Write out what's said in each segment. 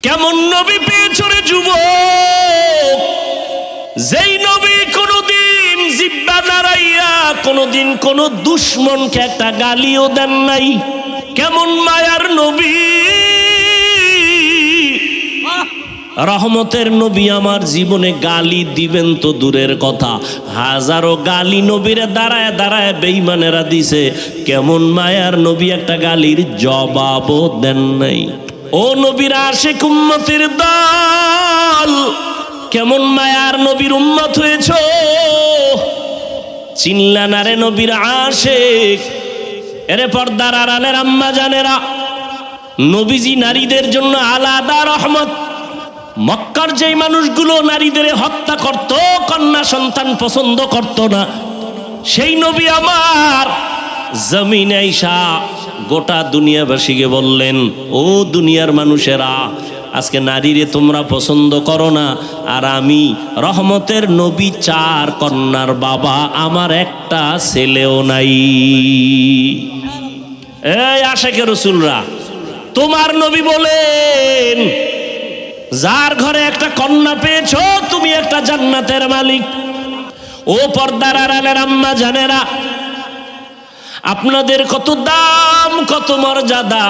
কেমন নবী পেয়েছ রে যুবক, যেই নবী কোনদিন জিহ্বা নাড়াইয়া কোনদিন কোন দুশ্মনকে একটা গালিও দেন নাই। কেমন মায়ার নবী, রহমতের নবী। আমার জীবনে গালি দিবেন তো দূরের কথা, হাজারো গালি নবীরে দাঁড়ায় দাঁড়ায় বেঈমানেরা দিছে। কেমন মায়ার নবী, একটা গালির জবাবও দেন নাই। ও নবীর আশিক উম্মতের দল, কেমন মায়ার নবীর উম্মত হয়েছ। চিনলা না রে নবীর আশিক। এরে পর্দার আড়ালের আম্মা জানেরা, নবীজি নারীদের জন্য আলাদা রহমত। মক্কার যেই মানুষগুলো নারীদের হত্যা করত, কন্যা সন্তান পছন্দ করত না, সেই নবী আমার জমিনে আইসা গোটা দুনিয়াবাসীকে বললেন, ও দুনিয়ার মানুষেরা, আজকে নারীরে তোমরা পছন্দ করো না, আর আমি রহমতের নবী, 4 কন্যার বাবা, আমার একটা ছেলেও নাই। এই আশিকে রাসূলরা, তোমার নবী বলেন, যার ঘরে একটা কন্যা পেয়েছ তুমি একটা জান্নাতের মালিক। ও পর্দার আড়ালের আম্মা জানেরা, আপনাদের কত দাম, কত মর্যাদা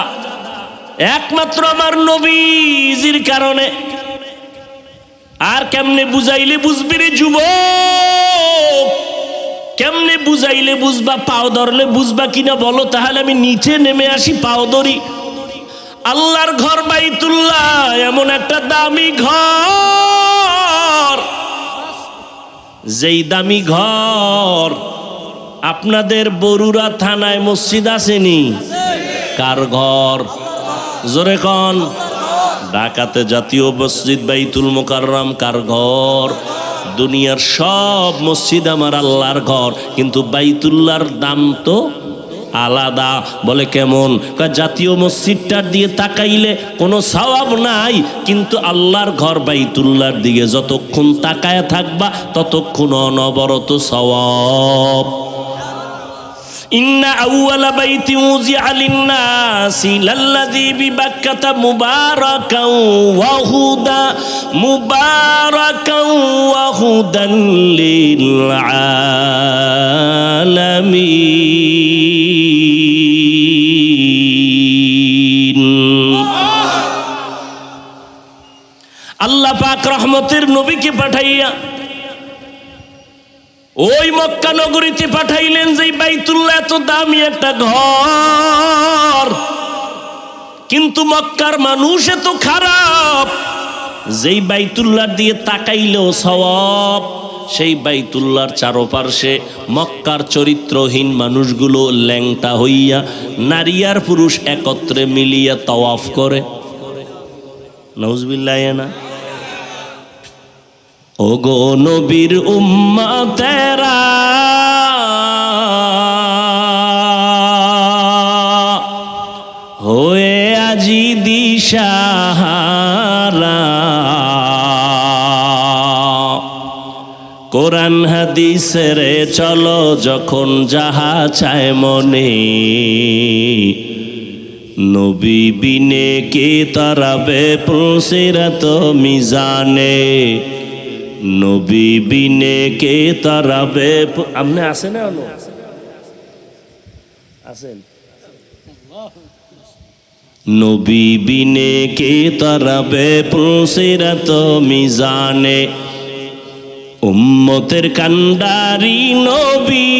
একমাত্র আমার নবীজির কারণে। আর কেমনে বুঝাইলে বুঝবি রে যুবক, কেমনে বুঝাইলে বুঝবা? পাও ধরলে বুঝবা কিনা বলো, তাহলে আমি নিচে নেমে আসি, পাও ধরি। আল্লাহর ঘর বাইতুল্লাহ এমন একটা দামি ঘর, যেই দামি ঘর আপনাদের বরুড়া থানায় মসজিদ আসেনি? কার ঘর? জোরে কন। ঢাকাতে জাতীয় মসজিদ বাইতুল মোকাররম কার ঘর? দুনিয়ার সব মসজিদ আমার আল্লাহর ঘর, কিন্তু বাইতুল্লাহর দাম তো আলাদা। বলে কেমন? জাতীয় মসজিদটার দিয়ে তাকাইলে কোনো সওয়াব নাই, কিন্তু আল্লাহর ঘর বাইতুল্লাহর দিকে যতক্ষণ তাকায় থাকবা ততক্ষণ অনবরত সওয়াব। ইন্না আউয়ালা বাইতি উযিআ লিন-নাসি লাল্লাযী বিবাক্কাতা মুবারাকাও ওয়া হুদা মুবারাকাও ওয়া হুদান লিল আলামিন। আল্লাহ পাক রহমতের নবীকে পাঠাইয়া ওই মক্কা নগরীতে পাঠাইলেন, যেই বাইতুল্লাহ এত দামি একটা ঘর, কিন্তু মক্কার মানুষ এত খারাপ, যেই বাইতুল্লাহর দিয়ে তাকাইলেও সওয়াব। সেই বাইতুল্লাহর চারপাশে মক্কার চরিত্রহীন মানুষগুলো ল্যাংটা হইয়া নারী আর পুরুষ একত্রে মিলিয়া তাওয়াফ করে। নাউজুবিল্লাহ না। ও গো নবীর উম্মতেরা, হয়ে আজি দিশাহারা, কোরআন হাদিসের চলো যখন যাহা চায় মনে, নবী বিনে কে তারাবে পুলসিরাত মিজানে, নবী বিনে কে তারাবে। আপনি আছেন না? আছেন? নবী বিনে কে তারাবে পুলসিরাত মিজানে, উম্মতের কান্ডারি নবী,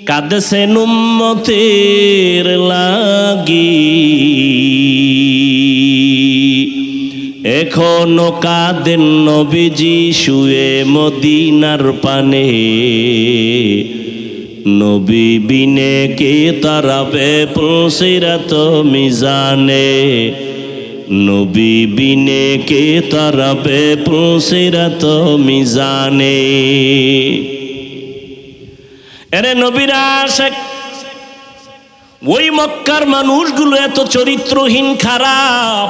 কাঁদছেন উম্মতের লাগি, এখনো কাঁদেন নবীজি শুয়ে মদিনার পানে, নবী বিনে কে তারাবে পুলসিরাত মিজানে, নবী বিনে কে তারাবে পুলসিরাত মিজানে। এরে নবীর আশিক, ওই মক্কার মানুষগুলো এত চরিত্রহীন খারাপ,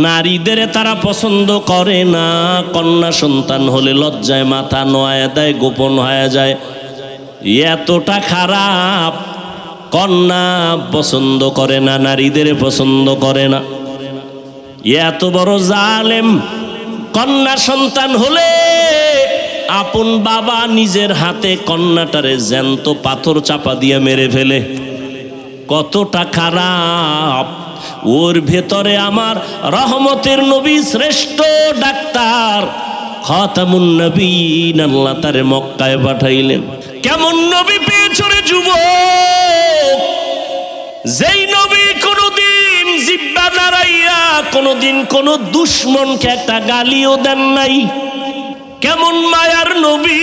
নারীদের তারা পছন্দ করে না। কন্যা সন্তান হলে লজ্জায় মাথা নোয়া দেয়, গোপন হয়ে যায়। এতটা খারাপ কন্যা পছন্দ করে না, নারীদের পছন্দ করে না। এত বড় জালেম, কন্যা সন্তান হলে আপন বাবা নিজের হাতে কন্যাটারে জ্যান্ত পাথর চাপা দিয়ে মেরে ফেলে। কতটা খারাপ! ওর ভেতরে আমার রহমতের নবী, শ্রেষ্ঠ ডাক্তার খাতামুন নবীন, আল্লাহ তারে মক্কায় পাঠাইলেন। কেমন নবী পেয়েছ রে যুবক, যেই নবী কোনদিন জিহ্বা নাড়াইয়া কোনদিন কোন দুশমনকে একটা গালিও দেন নাই। কেমন মায়ার নবী,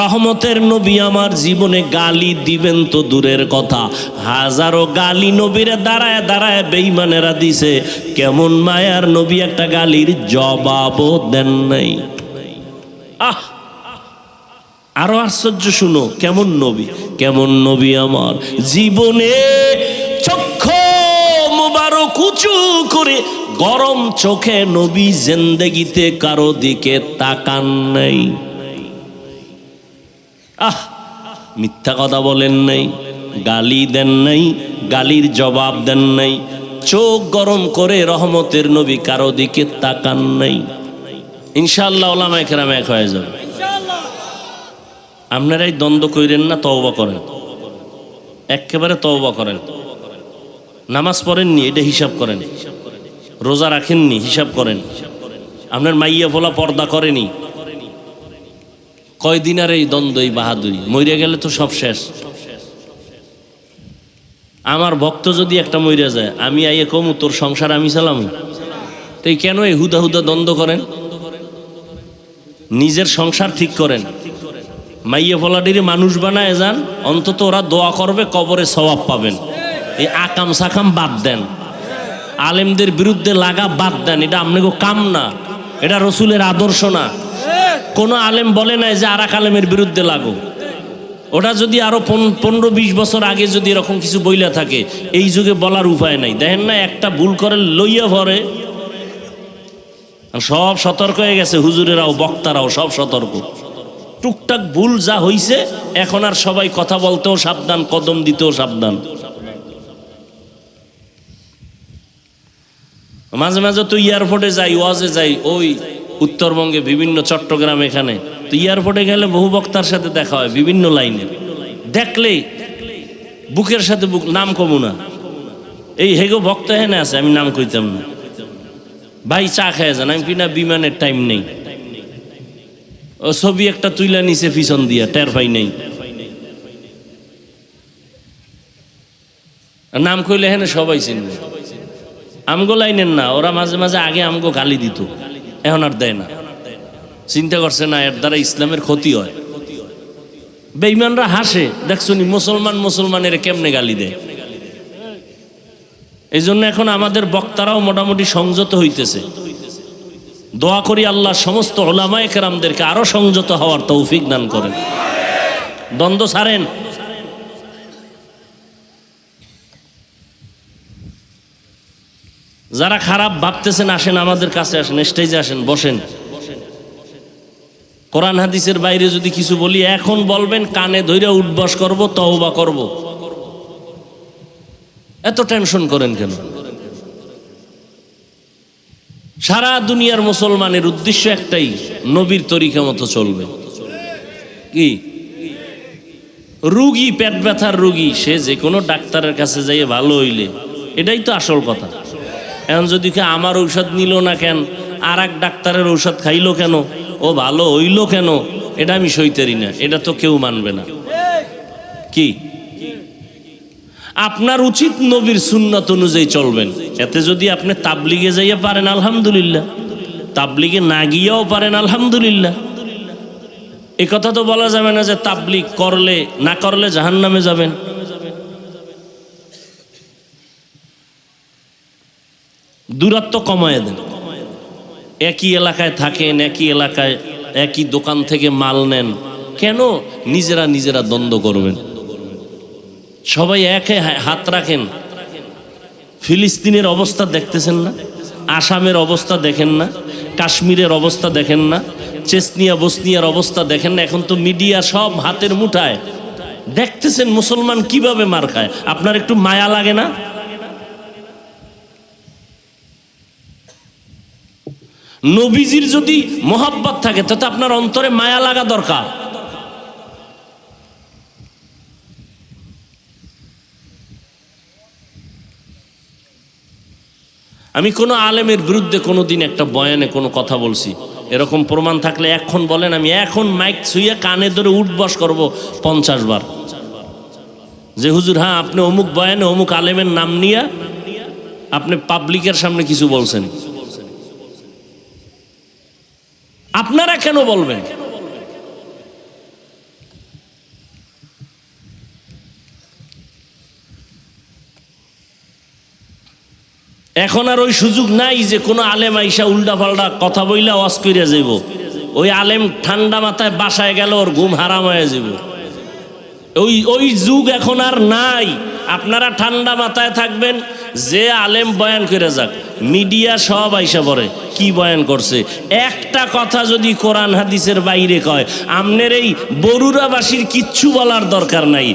রহমতের নবী। আমার জীবনে গালি দিবেন তো দূরের কথা, হাজারো গালি নবীরে দাঁড়ায় দাঁড়ায় বেঈমানেরা দিছে। কেমন মায়ার নবী, একটা গালির জবাবও দেন নাই। আরো আশ্চর্য শুনো, কেমন নবী, কেমন নবী আমার জীবনে চক্ষু মুবারক উঁচু করে গরম চোখে নবী জিন্দেগিতে কারো দিকে তাকান নাই। মিথ্যা কথা বলেন নাই, গালি দেন নাই, গালির জবাব দেন নাই, চোখ গরম করে রহমতের নবী কারো দিকে তাকান নাই। ইনশাআল্লাহ ওলামায়ে কেরাম এক হয়ে যাবে। আপনারাই দ্বন্দ্ব কইরেন না, তওবা করেন, একেবারে তওবা করেন। নামাজ পড়েননি, এটা হিসাব করেন। রোজা রাখেননি, হিসাব করেন। আপনার মাইয়া ফোলা পর্দা করেনি, কয়দিন আর এই দ্বন্দ্ব, এই বাহাদুরি, মইরা গেলে তো সব শেষ। আমার ভক্ত যদি একটা মইরা যায়, আমি আইয়ে কমু তোর সংসার আমি চালাম, তাই কেন এই হুদা হুদা দ্বন্দ্ব করেন? নিজের সংসার ঠিক করেন। মাইয়া ফলাডিরে মানুষ বানায় যান, অন্তত ওরা দোয়া করবে, কবরে সওয়াব পাবেন। এই আকাম সাকাম বাদ দেন, আলেমদের বিরুদ্ধে লাগা বাদ দেন। এটা আপনাকে কাম না, এটা রসুলের আদর্শ না। কোনো আলেম বলে নাই যে আর এক আলেমের বিরুদ্ধে লাগো। ওটা যদি আরো 15-20 বছর আগে যদি এরকম কিছু বইলা থাকে, এই যুগে বলার উপায় নাই। দেখেন না, একটা ভুল করে লইয়া ভরে, সব সতর্ক হয়ে গেছে, হুজুরেরাও বক্তারাও সব সতর্ক। টুকটাক ভুল যা হইছে, এখন আর সবাই কথা বলতেও সাবধান, কদম দিতেও সাবধান। মাঝে মাঝে তো এয়ারপোর্টে যাই, ওয়াজে যাই, ওই উত্তরবঙ্গে বিভিন্ন চট্টগ্রাম, এখানে তো এয়ারপোর্টে গেলে বহু বক্তার সাথে দেখা হয় বিভিন্ন লাইনে। দেখলেই বুকের সাথে বুক, নাম কমু না, এই হেগো বক্তা হেনে আছে, আমি নাম কইতাম না। ভাই চা খায় যান, আমি কিনা বিমানের টাইম নেই। ও ছবি একটা তুইলা নিছে পিছন দিয়া, টের পাই নেই। নাম কইলে হেনে সবাই চিনবে। আমগো লাইনের না, ওরা মাঝে মাঝে আগে আমগো গালি দিত, এখন আর দেয় না। চিন্তা করছে না এর দ্বারা ইসলামের ক্ষতি হয়। বেঈমানরা হাসে, দেখছনি মুসলমানের কেমনে গালি দেয়। এই জন্য এখন আমাদের বক্তারাও মোটামুটি সংযত হইতেছে। দোয়া করি আল্লাহ সমস্ত উলামায়ে কেরামদেরকে আরো সংযত হওয়ার তৌফিক দান করেন। দ্বন্দ্ব ছাড়েন। যারা খারাপ ভাবতেছেন আসেন, আমাদের কাছে আসেন, স্টেজে আসেন, বসেন। কোরআন হাদিসের বাইরে যদি কিছু বলি এখন বলবেন, কানে ধইরা উঠবস করব, তওবা করব। এত টেনশন করেন কেন? সারা দুনিয়ার মুসলমানের উদ্দেশ্য একটাই, নবীর তরিকা মতো চলবে। কি রুগী, পেট ব্যথার রুগী, সে যে কোনো ডাক্তারের কাছে যাইয়ে ভালো হইলে, এটাই তো আসল কথা। এখন যদি আমার ঔষধ নিল না কেন, আর এক ডাক্তারের ঔষধ খাইলো কেন, ও ভালো হইল কেন, এটা আমি সইতারি না, এটা তো কেউ মানবে না। কি আপনার উচিত নবীর সুন্নাত অনুযায়ী চলবেন। এতে যদি আপনি তাবলিগে যাইয়া পারেন আলহামদুলিল্লাহ, তাবলিগে না গিয়েও পারেন আলহামদুলিল্লাহ। এ কথা তো বলা যাবে না যে তাবলিগ করলে না করলে জাহান্নামে যাবেন। দূরত্ব কমায় দেন। একই এলাকায় থাকেন, একই এলাকায় একই দোকান থেকে মাল নেন, কেন নিজেরা দ্বন্দ্ব করবেন? সবাই একে হাত রাখেন। ফিলিস্তিনের অবস্থা দেখতেছেন না? আসামের অবস্থা দেখেন না? কাশ্মীরের অবস্থা দেখেন না? চেচনিয়া বসনিয়ার অবস্থা দেখেন না, এখন তো মিডিয়া সব হাতের মুঠায়, দেখতেছেন মুসলমান কিভাবে মার খায়। আপনার একটু মায়া লাগে না? নবীজির যদি মোহাব্বত থাকে তো আপনার অন্তরে মায়া লাগা দরকার। আমি কোনো আলেমের বিরুদ্ধে কোনোদিন একটা বয়ানে কোনো কথা বলছি, এরকম প্রমাণ থাকলে এখন বলেন, আমি এখন মাইক ছুঁয়ে কানে ধরে উঠবস করব 50 বার যে হুজুর হ্যাঁ আপনি অমুক বয়ানে অমুক আলেমের নাম নিয়ে আপনি পাবলিকের সামনে কিছু বলছেন। আপনারা কেন বলবেন? এখন আর ওই সুযোগ নাই যে কোনো আলেম আইসা উল্টা পাল্টা কথা বইলা ওয়াজ কইরা যাইব। ওই আলেম ঠান্ডা মাথায় বাসায় গেল ওর ঘুম হারাম হয়ে যাব। ওই যুগ এখন আর নাই। আপনারা ঠান্ডা মাথায় থাকবেন, যে আলেম বয়ান করে যাক, মিডিয়া সব আইসা পড়ে কি বয়ান করছে। একটা কথা যদি কোরআন হাদিসের বাইরে কয়, আমনের এই বরুড়াবাসীর কিচ্ছু বলার দরকার নাই।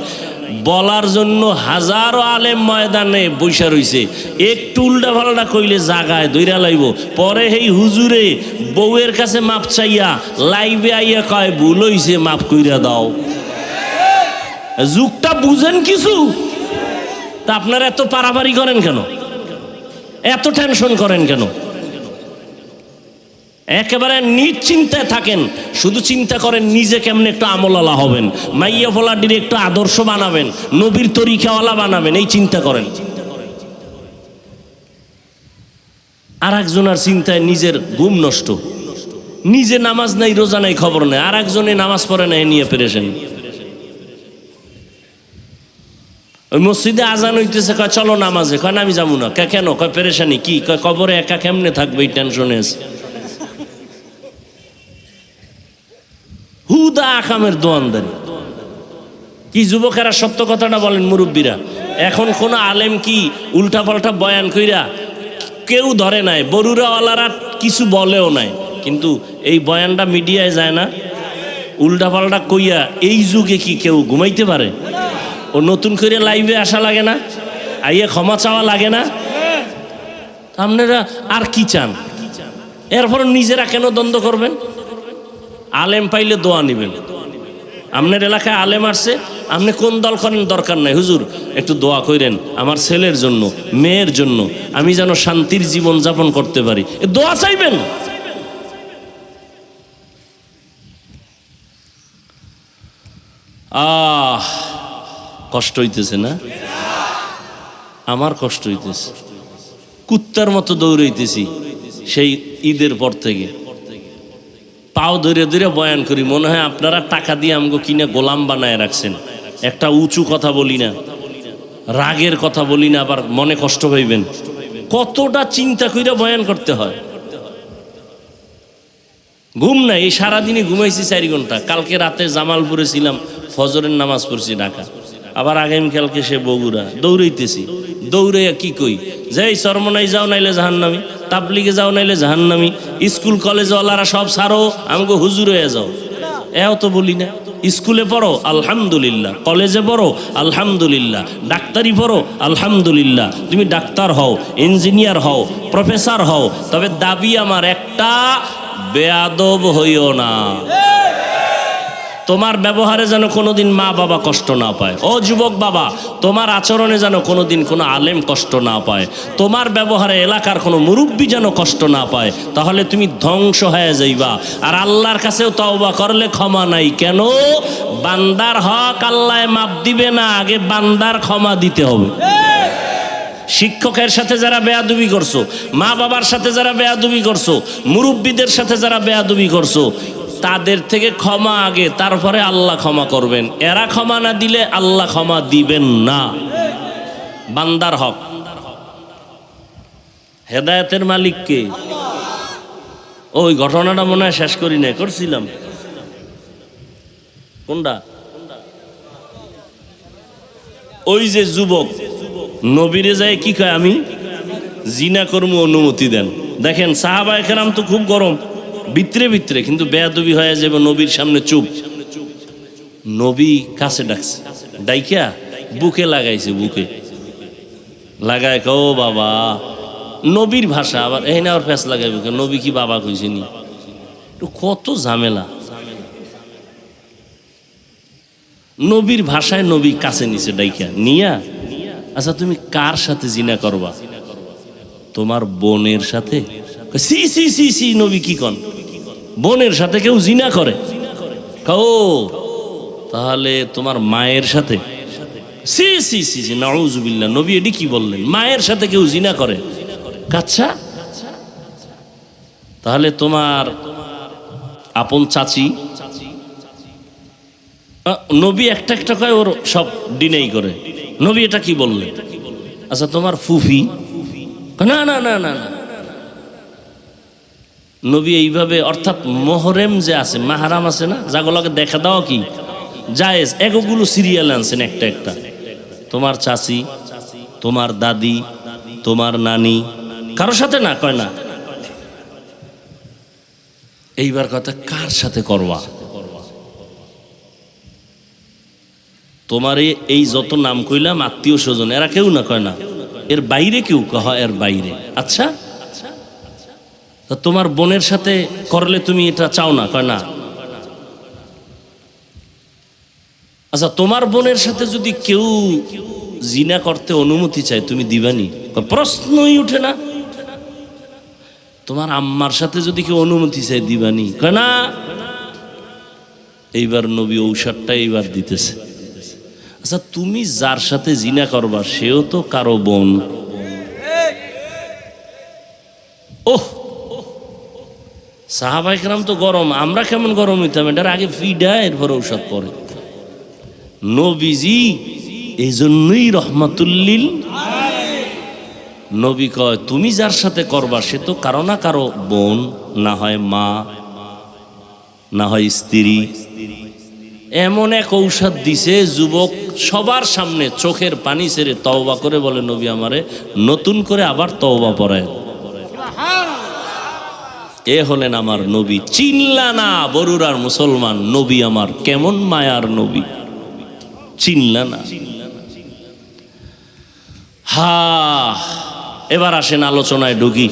বলার জন্য হাজারো আলেম ময়দানে বৈশা রইছে, একটু উল্টা পাল্টা কইলে জাগায় দইরা লাইব। পরে এই হুজুরে বউয়ের কাছে মাপ চাইয়া লাইভে আইয়া কয় ভুল হইছে, মাপ কইরা দাও। যুগটা বুঝেন কিছু? তা আপনারা এত পারাপারি করেন কেন? এত টেনশন করেন কেন? একেবারে নিশ্চিন্তায় থাকেন, শুধু চিন্তা করেন নিজে কেমনে একটু আমলালা হবেন, মাইয়া ফোলাডির একটু আদর্শ বানাবেন, নবীর তরিকাওয়ালা বানাবেন, এই চিন্তা করেন। আর একজনের চিন্তায় নিজের ঘুম নষ্ট, নিজে নামাজ নাই রোজা নাই খবর নেই, আর একজনে নামাজ পড়ে না, এ নিয়ে পেরেছেন। ওই মসজিদে আজান হইতেছে, কয় চলো নামাজে, কয় না আমি যাবো না। কেন? কয় পেরেশানি কি? কয় কবরে একা কেমনে থাকবে, এই টেনশনে আছে। হুদা আকামের দোয়ানদারি। কি যুবকেরা সত্য কথাটা বলেন, মুরব্বীরা। এখন কোন আলেম কি উল্টা পাল্টা বয়ান কইরা কেউ ধরে নাই, বরুড়াওয়ালারা কিছু বলেও নাই, কিন্তু এই বয়ানটা মিডিয়ায় যায় না। উল্টা পাল্টা কইয়া এই যুগে কি কেউ ঘুমাইতে পারে? ও নতুন করে লাইভে আসা লাগে না? আইয়া ক্ষমা চাওয়া লাগে না? আপনারা আর কি চান? এরপর নিজেরা কেন দ্বন্দ্ব করবেন? আলেম পাইলে দোয়া নিবেন। আপনার এলাকায় আলেম আসছে, আপনি কোন দল করেন দরকার নাই, হুজুর একটু দোয়া করেন আমার ছেলের জন্য, মেয়ের জন্য, আমি যেন শান্তির জীবন যাপন করতে পারি, দোয়া চাইবেন। কষ্ট হইতেছে না? আমার কষ্ট হইতেছে, কুত্তার মতো দৌড়াইতেছি সেই ঈদের পর থেকে, পাও ধরে ধরে বয়ান করি, মনে হয় আপনারা টাকা দিয়ে আমগো কিনে গোলাম বানায় রাখছেন। একটা উঁচু কথা বলি না, রাগের কথা বলি না, আবার মনে কষ্ট পাইবেন। কতটা চিন্তা কইরা বয়ান করতে হয়। ঘুম নাই, এই সারাদিনই ঘুমাইছি 4 ঘন্টা। কালকে রাতে জামালপুরে ছিলাম, ফজরের নামাজ পড়ছি ঢাকা, আবার আগামীকালকে সে বগুড়া। দৌড়াইতেছি, দৌড়াইয়া কি কই, যাই চরমনাই যাও নাইলে জাহান্নামি, তাবলিগে যাও নাইলে জাহান্নামি, স্কুল কলেজ ওয়ালারা সব ছাড়ো, আমাকে হুজুর হয়ে যাও। এও তো বলি না। স্কুলে পড়ো আলহামদুলিল্লাহ, কলেজে পড়ো আলহামদুলিল্লাহ, ডাক্তারি পড়ো আলহামদুলিল্লাহ, তুমি ডাক্তার হও, ইঞ্জিনিয়ার হও, প্রফেসর হও, তবে দাবি আমার একটা, বেয়াদব হইও না। তোমার ব্যবহারে যেন কোনোদিন মা বাবা কষ্ট না পায়। ও যুবক বাবা, তোমার আচরণে যেন কোনোদিন কোনো আলেম কষ্ট না পায়, তোমার ব্যবহারে এলাকার কোনো মুরব্বী যেন কষ্ট না পায়, তাহলে তুমি ধ্বংস হয়ে যাইবা। আর আল্লাহর কাছেও তওবা করলে ক্ষমা নাই। কেন? বান্দার হক আল্লাহ মাপ দিবে না, আগে বান্দার ক্ষমা দিতে হবে। শিক্ষকের সাথে যারা বেয়াদবি করছো, মা বাবার সাথে যারা বেয়াদবি করছো, মুরব্বীদের সাথে যারা বেয়াদবি করছো, তাদের থেকে ক্ষমা আগে, তারপরে আল্লাহ ক্ষমা করবেন। এরা ক্ষমা না দিলে আল্লাহ ক্ষমা দিবেন না। বান্দার হক। হেদায়েতের মালিক কে? ওই ঘটনাটা মনে হয় শেষ করি নাই, করছিলাম। কোনটা? ওই যে যুবক নবীরে যায় কি কয়, আমি জিনা কর্ম অনুমতি দেন। দেখেন সাহাবায়ে কেরাম তো খুব গরম, ভিতরে ভিতরে, কিন্তু বেয়াদবি হয়ে যাবে নবীর সামনে চুপ। নবী কাছে ডাকছে, ডাইকা বুকে লাগাইছে, বুকে লাগায় ও বাবা। নবীর ভাষা আবার এই না, ওর ফ্যাস লাগাই বুকে। নবী কি বাবা কইছে নি? কত ঝামেলা। নবীর ভাষায় নবী কাছে নিছে ডাইকা নিয়া, আচ্ছা তুমি কার সাথে জিনা করবা? তোমার বোনের সাথে। সি সি সি সি, নবী কি কন? বোনের সাথে কেউ জিনা করে? ও তাহলে তোমার মায়ের সাথে? সি সি সি সি, নাউযুবিল্লাহ। নবী এডি কি বললেন? মায়ের সাথে কেউ জিনা করে? আচ্ছা তাহলে তোমার আপন চাচি? নবী একটা একটা কয়, ওর সব ডিনাই করে। নবী এটা কি বললেন? আচ্ছা তোমার ফুফি? না না না না না। নবী এইভাবে, অর্থাৎ মোহরেম যে আছে, মাহারাম আছে না, যাগুলোকে দেখা দাও কি জায়েজ, এগুলো সিরিয়াল আনছেন একটা একটা। তোমার চাচি, তোমার দাদি, তোমার নানি, কারো সাথে না কয় না। এইবার কথা, কার সাথে করবা? তোমার এই যত নাম কইলাম আত্মীয় স্বজন, এরা কেউ না কয় না, এর বাইরে কেউ কয়, এর বাইরে। আচ্ছা তোমার বোনের সাথে করলে তুমি এটা চাও না? কয় না। আচ্ছা তোমার বোনের সাথে যদি কেউ জিনা করতে অনুমতি চায়, তুমি দিবানি? প্রশ্নই উঠে না। তোমার আম্মার সাথে যদি কেউ অনুমতি চায়, দিবানি? কয় না। এইবার নবী ঔষধটা এইবার দিতেছে। আচ্ছা তুমি যার সাথে জিনা করবা সেও তো কারো বোন। ওহ, সাহাবায়ে কেরাম তো গরম, আমরা কেমন গরম হইতাম? এটার আগে ফিডা, এরপর ঔষধ পরে। নবীজি এই জন্যই রহমাতুল্লিল। নবী কয় তুমি যার সাথে করবা সে তো কারো না কারো বোন, না হয় মা, না হয় স্ত্রী। এমন এক ঔষধ দিছে, যুবক সবার সামনে চোখের পানি ছেড়ে তওবা করে বলে, নবী আমারে নতুন করে আবার তওবা পড়ায়। এ হলেন আমার নবী। চিনলা না বরুরার মুসলমান, নবী আমার কেমন মায়ার নবী, চিনলা না। হা, এবার আসেন আলোচনায় ঢুকি।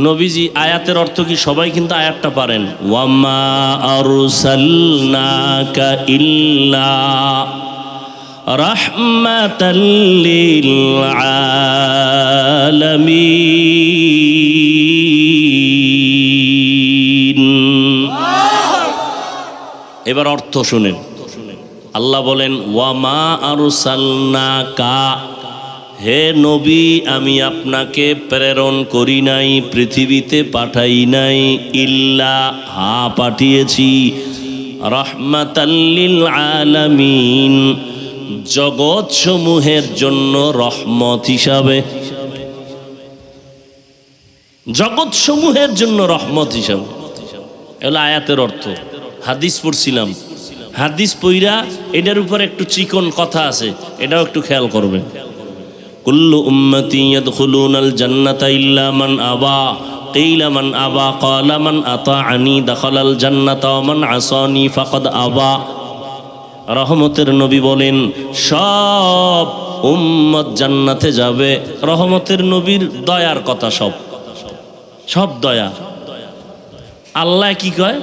নবীজি আয়াতের অর্থ কি? সবাই কিন্তু আয়াতটা পারেন। ওয়ামা আরসালনাকা ইল্লা রাহমাতাল লিল আলামিন। এবার অর্থ শুনেন। আল্লাহ বলেন ওয়ামা আরসালনাকা, হে নবী আমি আপনাকে প্রেরণ করি নাই, পৃথিবীতে পাঠাই নাই, ইল্লা হা পাঠিয়েছি, রাহমাতাল লিল আলামিন, জগৎ সমূহের জন্য রহমত হিসাবে। জগৎ সমূহের জন্য রহমত হিসাবে, এগুলো আয়াতের অর্থ। হাদিস পড়ছিলাম, হাদিস পইরা এটার উপর একটু চিকন কথা আছে, এটাও একটু খেয়াল করবেন। কুল্লু উম্মতি ইয়াদখুলুনাল জান্নাতা ইল্লা মান আবা, কিলা মান আবা, ক্বালা মান আতাআনি দাখালাল জান্নাতা ওয়া মান আসানি ফাকাদ আবা। রহমতের নবী বলেন সব উম্মত জান্নাতে যাবে। রহমতের নবীর দয়ার কথা, সব সব দয়া। আল্লাহ কি কয়?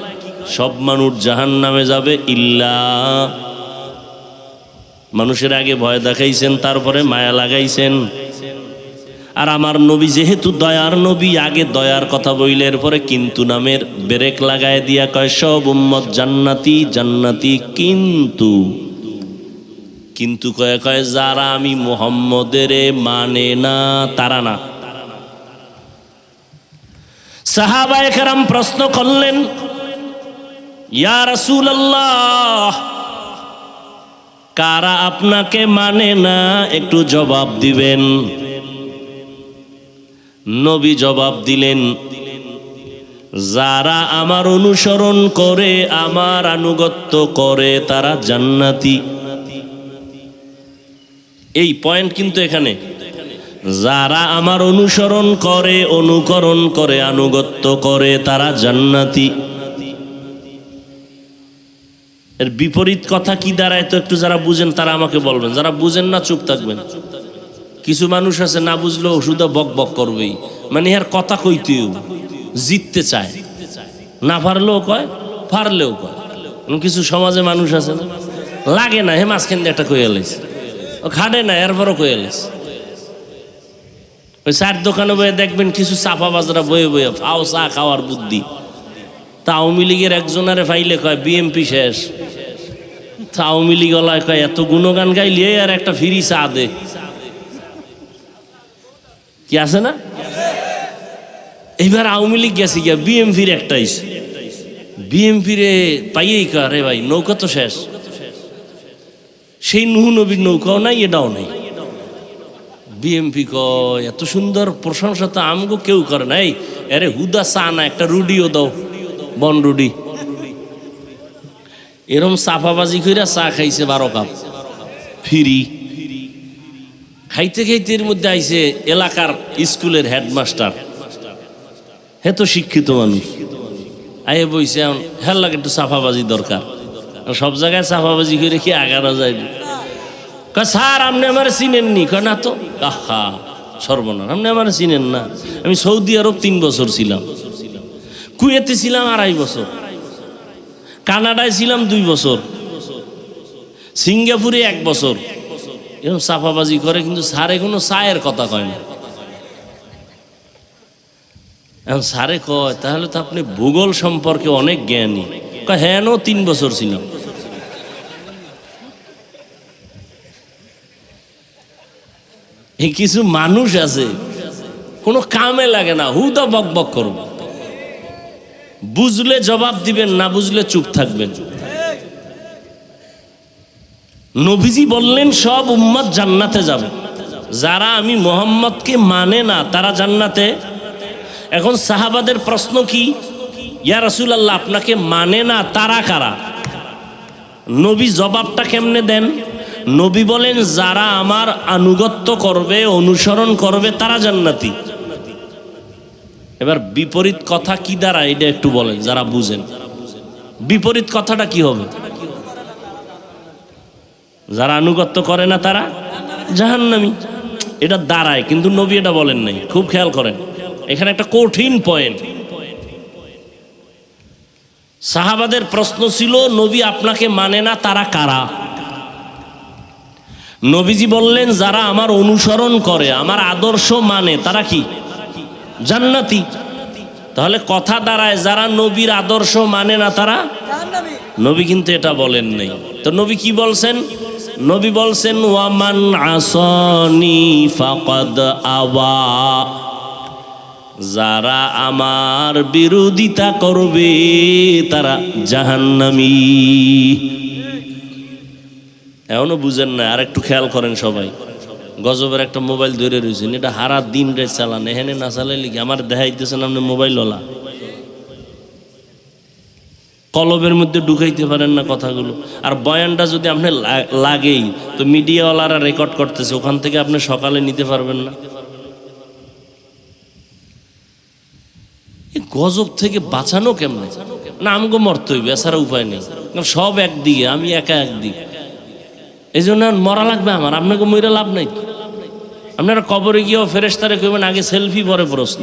সব মানুষ জাহান্নামে যাবে, ইল্লা, মানুষের আগে ভয় দেখাইছেন, তারপরে মায়া লাগাইছেন। আর আমার নবী যেহেতু দয়ার নবী, আগে দয়ার কথা বইলে এরপরে কিন্তু নামের ব্রেক লাগায় দিয়া কয় সব উম্মত জান্নাতি জান্নাতি, কিন্তু কিন্তু কয়ে কয় যারা আমি মুহাম্মদের মানে না তারা না। সাহাবায়ে কেরাম প্রশ্ন করলেন, ইয়া রাসূলুল্লাহ, কারা আপনাকে মানে না একটু জবাব দিবেন। নবী জবাব দিলেন, যারা আমার অনুসরণ করে, আমার আনুগত্য করে, তারা জান্নাতি। এই পয়েন্ট কিন্তু এখানে, যারা আমার অনুসরণ করে, অনুকরণ করে, আনুগত্য করে তারা জান্নাতি। এর বিপরীত কথা কি দাঁড়ায় তো একটু যারা বুঝেন তারা আমাকে বলবেন, যারা বুঝেন না চুপ থাকবেন। কিছু মানুষ আছে না বুঝলেও শুধু বক বক করবেই, মানে আর কথা কইতেও জিততে চায়, না পারলেও কয়, পারলেও কয়। কিছু সমাজে মানুষ আছে না, লাগে না হে মাঝখান দিয়ে একটা কয়ে লাইছে, ও খাটে না এরপরও কয়ে লাইছে। ওই চার দোকানে বয়ে দেখবেন কিছু চাপা বাজরা বয়ে বয়ে ফাও চা খাওয়ার বুদ্ধি। তা আওয়ামী লীগের একজনারে ফাইলে কয় বিএমপি শেষ, তা আওয়ামী লীগ কয় এত গুণগান গাইলে আর একটা ফ্রি চা দে, কি আছে না? এইবার আওয়ামী লীগ গেছে গিয়া বিএমপির একটাই, বিএমপি রে পাইয়েই কয় রে ভাই নৌকা তো শেষ, সেই নুহু নবীর নৌকাও নাই, এটাও নাই। বিএমপি কয় এত সুন্দর প্রশংসা তো আমগো কেউ করে নাই, আরে হুদা চা না একটা রুডিও দাও, বন রুডি। এরম চাপাবাজি কইরা চা খাইছে 12 কাপ ফ্রি। খাইতে খাইতে এর মধ্যে আইছে এলাকার স্কুলের হেডমাস্টার, হে তো শিক্ষিত মানুষ, আয়ে বইছে হ্যাঁ লাগে একটু চাপাবাজি দরকার, সব জায়গায় চাপাবাজি করে কি আগানো যায়? স্যার আপনি আমার চিনেননি? কয় না তো। আহা সর্বনাশ, আপনি আমার চিনেন না? আমি সৌদি আরব 3 বছর ছিলাম, কুয়েতে ছিলাম 2.5 বছর, কানাডায় ছিলাম 2 বছর, সিঙ্গাপুরে 1 বছর। এরকম চাপাবাজি করে, কিন্তু স্যারে কোনো চায়ের কথা কয় না। এখন স্যারে কয় তাহলে তো আপনি ভূগোল সম্পর্কে অনেক জ্ঞানী। কয় হ্যাঁ 3 বছর ছিলাম। এই কিছু মানুষ আছে কোনো কামে লাগে না, হুদা বক বক করব, বুঝলে জবাব দিবেন, না বুঝলে চুপ থাকবেন। নবীজি বললেন সব উম্মত জান্নাতে যাবে, যারা আমি মুহাম্মদকে মানে না তারা জান্নাতে। এখন সাহাবাদের প্রশ্ন কি, ইয়া রাসূলুল্লাহ আপনাকে মানে না তারা কারা? নবী জবাবটা কেমনে দেন? নবী বলেন যারা আমার আনুগত্য করবে, অনুসরণ করবে তারা জান্নাতি। এবার বিপরীত কথা কি দাঁড়ায় এটা একটু বলেন যারা বুঝেন, বিপরীত কথাটা কি হবে? যারা আনুগত্য করে না তারা জাহান্নামী, এটা দাঁড়ায়, কিন্তু নবী এটা বলেন নাই। খুব খেয়াল করেন, এখানে একটা কঠিন পয়েন্ট। সাহাবাদের প্রশ্ন ছিল নবী আপনাকে মানে না তারা কারা? নবীজি বললেন যারা আমার অনুসরণ করে, আমার আদর্শ মানে তারা কি জান্নাতি। তাহলে কথা দাঁড়ায় যারা নবীর আদর্শ মানে না তারা নবী কিন্তু এটা বলেন নাই। তো নবী কি বলছেন? নবী বলছেন ওয়ামান আসানি ফাকাদ আবা, যারা আমার বিরোধিতা করবে তারা জাহান্নামী। এখনো বুঝেন না? আর একটু খেয়াল করেন সবাই। গজবের একটা মোবাইল ধরে রয়েছেন, এটা হারা দিন রে চালান, এখানে না চালাইলে কি আমার দেখাইতেছেন আপনি মোবাইলওয়ালা, কলবের মধ্যে ঢুকাইতে পারেন না কথাগুলো। আর বয়ানটা যদি আপনি লাগেই তো মিডিয়াওয়ালারা রেকর্ড করতেছে, ওখান থেকে আপনি সকালে নিতে পারবেন না। গজব থেকে বাঁচানো কেমনে? না আমগো মরতে হইবে, এছাড়া উপায় নেই, সব একদিকে, আমি একা একদিকে। এই জন্য মরা লাগবে আমার, আপনাকে মইরা লাভ নাই। আপনারা কবরে গিয়েও ফেরেশতারে কইবেন আগে সেলফি পরে প্রশ্ন।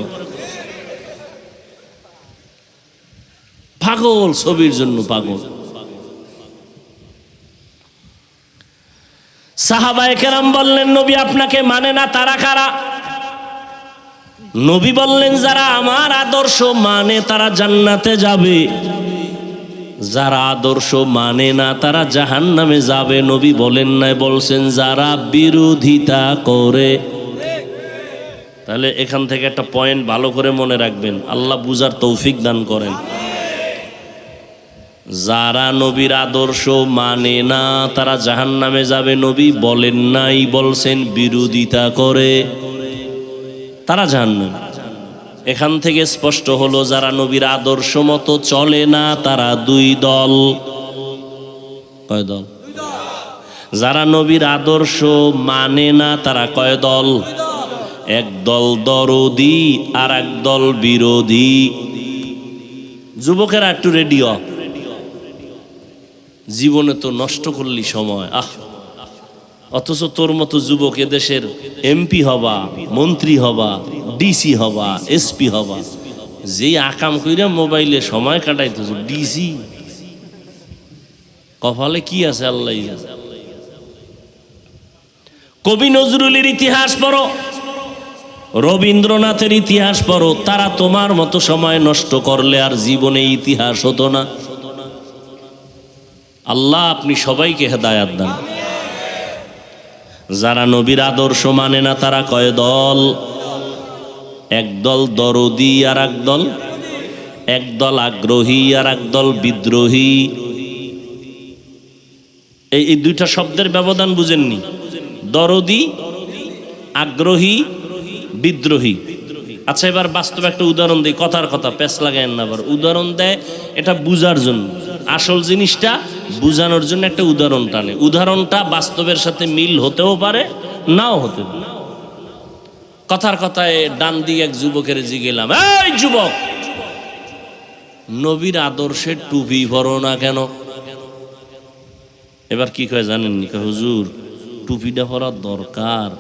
পাগল, ছবির জন্য পাগল। সাহাবায়ে কেরাম বললেন নবী আপনাকে মানে না তারা কারা? নবী বললেন যারা আমার আদর্শ মানে তারা জান্নাতে যাবে, যারা আদর্শ মানে না তারা জাহান্নামে যাবে। নবী বলেন নাই, বলছেন যারা বিরোধিতা করে। তাহলে এখান থেকে একটা পয়েন্ট ভালো করে মনে রাখবেন, আল্লাহ বুঝার তৌফিক দান করেন। যারা নবীর আদর্শ মানে না তারা জাহান্নামে যাবে, নবী বলেন নাই, বলছেন বিরোধিতা করে তারা জাহান্নামে। এখান থেকে স্পষ্ট হলো যারা নবীর আদর্শ মতো চলে না তারা 2 দল। কয় দল? যারা নবীর আদর্শ মানে না তারা কয় দল? একদল দরদি আর একদল বিরোধী। যুবকেরা একটু রেডিও, জীবনে তো নষ্ট করলি সময়। অথচ তোর মতো যুবক এদেশের এমপি হবা, মন্ত্রী হবা, ডিসি হবা, এসপি হবা, যেই আকাম কইরা মোবাইলে সময় কাটাইতেছ। ডিসি কপালে কি আছে আল্লাহ জানে। কবি নজরুলের ইতিহাস পড়ো, রবীন্দ্রনাথের ইতিহাস পড়ো, তারা তোমার মতো সময় নষ্ট করলে আর জীবনে ইতিহাস হতো না। আল্লাহ আপনি সবাইকে হেদায়াত দান। যারা নবীর আদর্শ মানে না তারা কয় দল, একদল দরদি আর একদল আগ্রহী আর একদল বিদ্রোহী। এই দুইটা শব্দের ব্যবধান বুঝেননি? দরদি, আগ্রহী, বিদ্রোহী। আচ্ছা এবার বাস্তবে একটা উদাহরণ দিই, কথার কথা পেছ লাগায়েন না। আবার উদাহরণ দেয় এটা বুঝার জন্য, আসল জিনিসটা বুঝানোর জন্য একটা উদাহরণ টানে। উদাহরণটা বাস্তবের সাথে মিল হতেও পারে, নাও হতে পারে। কথার কথায় ডান দিকে এক যুবকের জিগেলাম, এই যুবক, নবীর আদর্শে টুপি পরো না কেন? এবার কি কয় জানেননি? হুজুর টুপিটা পরার দরকার,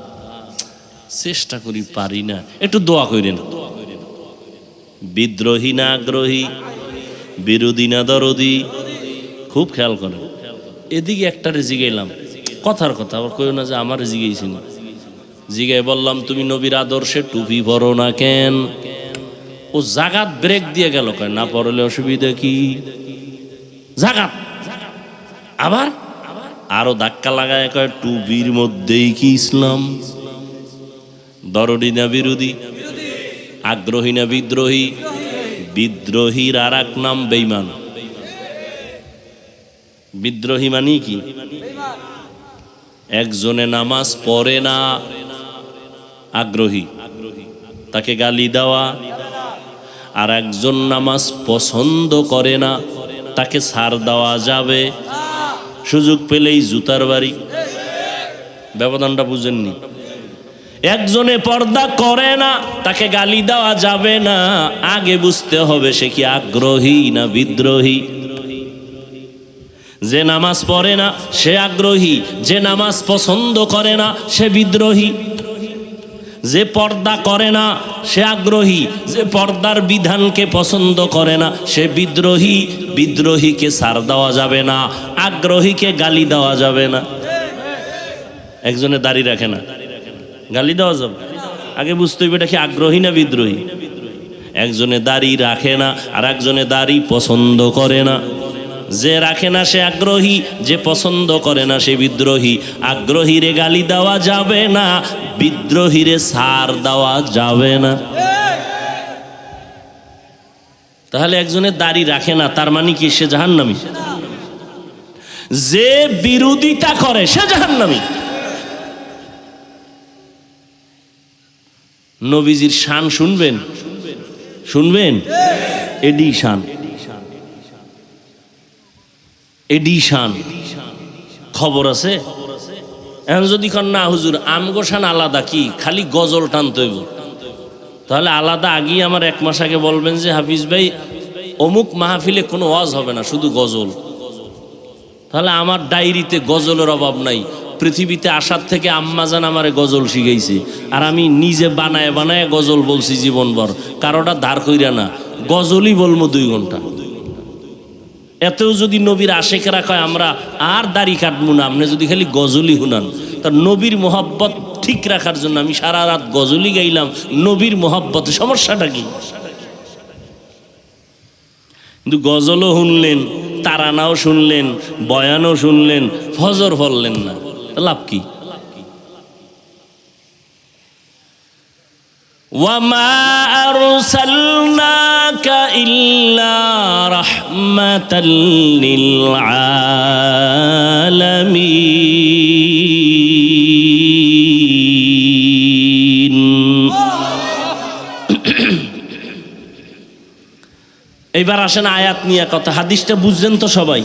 চেষ্টা করি পারি না, একটু দোয়া করেন। বিদ্রোহী না আগ্রহী, বিরোধী না দরদি, খুব খেয়াল করেন। এদিকে একটারে জিগাইলাম, কথার কথা, আবার কইও না যে আমার জিগাইছি না। জিগাই বললাম তুমি নবীর আদর্শে টুপি পরো না কেন? ও জাগাত ব্রেক দিয়ে গেল, কয় না পরলে অসুবিধা কি? জাগাত আবার আরো ধাক্কা লাগায় কয় টুপির মধ্যেই কি ইসলাম? দরদি না বিরোধী, আগ্রহী না বিদ্রোহী? বিদ্রোহীর আর এক নাম বেঈমান। বিদ্রোহী মানে কি? একজনে নামাজ পড়ে না, আগ্রহী, তাকে গালি দেওয়া। আর একজন নামাজ পছন্দ করে না, তাকে ছাড় দেওয়া যাবে, সুযোগ পেলেই জুতার বাড়ি। ব্যবধানটা বুঝেননি? একজনে পর্দা করে না, তাকে গালি দেওয়া যাবে না, আগে বুঝতে হবে সে কি আগ্রহী না বিদ্রোহী। যে নামাজ পড়ে না সে আগ্রহী, যে নামাজ পছন্দ করে না সে বিদ্রোহী। যে পর্দা করে না সে আগ্রহী, যে পর্দার বিধানকে পছন্দ করে না সে বিদ্রোহী। বিদ্রোহীকে ছাড় দেওয়া যাবে না, আগ্রহীকে গালি দেওয়া যাবে না। একজনে দাড়ি রাখে না, গালি দেওয়া যাবে? আগে বুঝতে হবে এটা কি আগ্রহী না বিদ্রোহী। একজনে দাড়ি রাখে না আর একজনে দাড়ি পছন্দ করে না। যে রাখে না সে আগ্রহী, যে পছন্দ করে না সে বিদ্রোহী। আগ্রহীরে গালি দেওয়া যাবে না, বিদ্রোহীরে ছাড় দেওয়া যাবে না। তাহলে একজনে দাড়ি রাখে না তার মানে কি সে জাহান্নামী? যে বিরোধিতা করে সে জাহান্নামী। নবীজির শান শুনবেন, শুনবেন? এডিশান, এডিশান খবর আছে। এখন যদি কন না হুজুর আমগো শান আলাদা, কি খালি গজল টানতে হইব, তাহলে আলাদা আগেই আমার এক মাস আগে বলবেন যে হাফিজ ভাই অমুক মাহফিলে কোনো ওয়াজ হবে না, শুধু গজল। তাহলে আমার ডায়েরিতে গজলের অভাব নাই। পৃথিবীতে আসার থেকে আম্মাজান আমারে গজল শিখাইছে, আর আমি নিজে বানায় বানায় গজল বলছি জীবনভর, কারোটা ধার কইরা না, গজলই বলবো 2 ঘন্টা। এতেও যদি নবীর আশেকেরা কয় আমরা আর দাড়ি কাটবো না, আপনি যদি খালি গজলই শুনান, তার নবীর মোহাব্বত ঠিক রাখার জন্য আমি সারা রাত গজলই গাইলাম, নবীর মোহাব্বতে সমস্যাটা কি? কিন্তু গজলও শুনলেন, তারানাও শুনলেন, বয়ানও শুনলেন, ফজর পড়লেন না, লাভ কি? ওয়ামা আরসালনাকা ইল্লা রাহমাতাল লিল আলামিন। এবার আসেন আয়াত নিয়ে কথা। হাদিসটা বুঝছেন তো সবাই?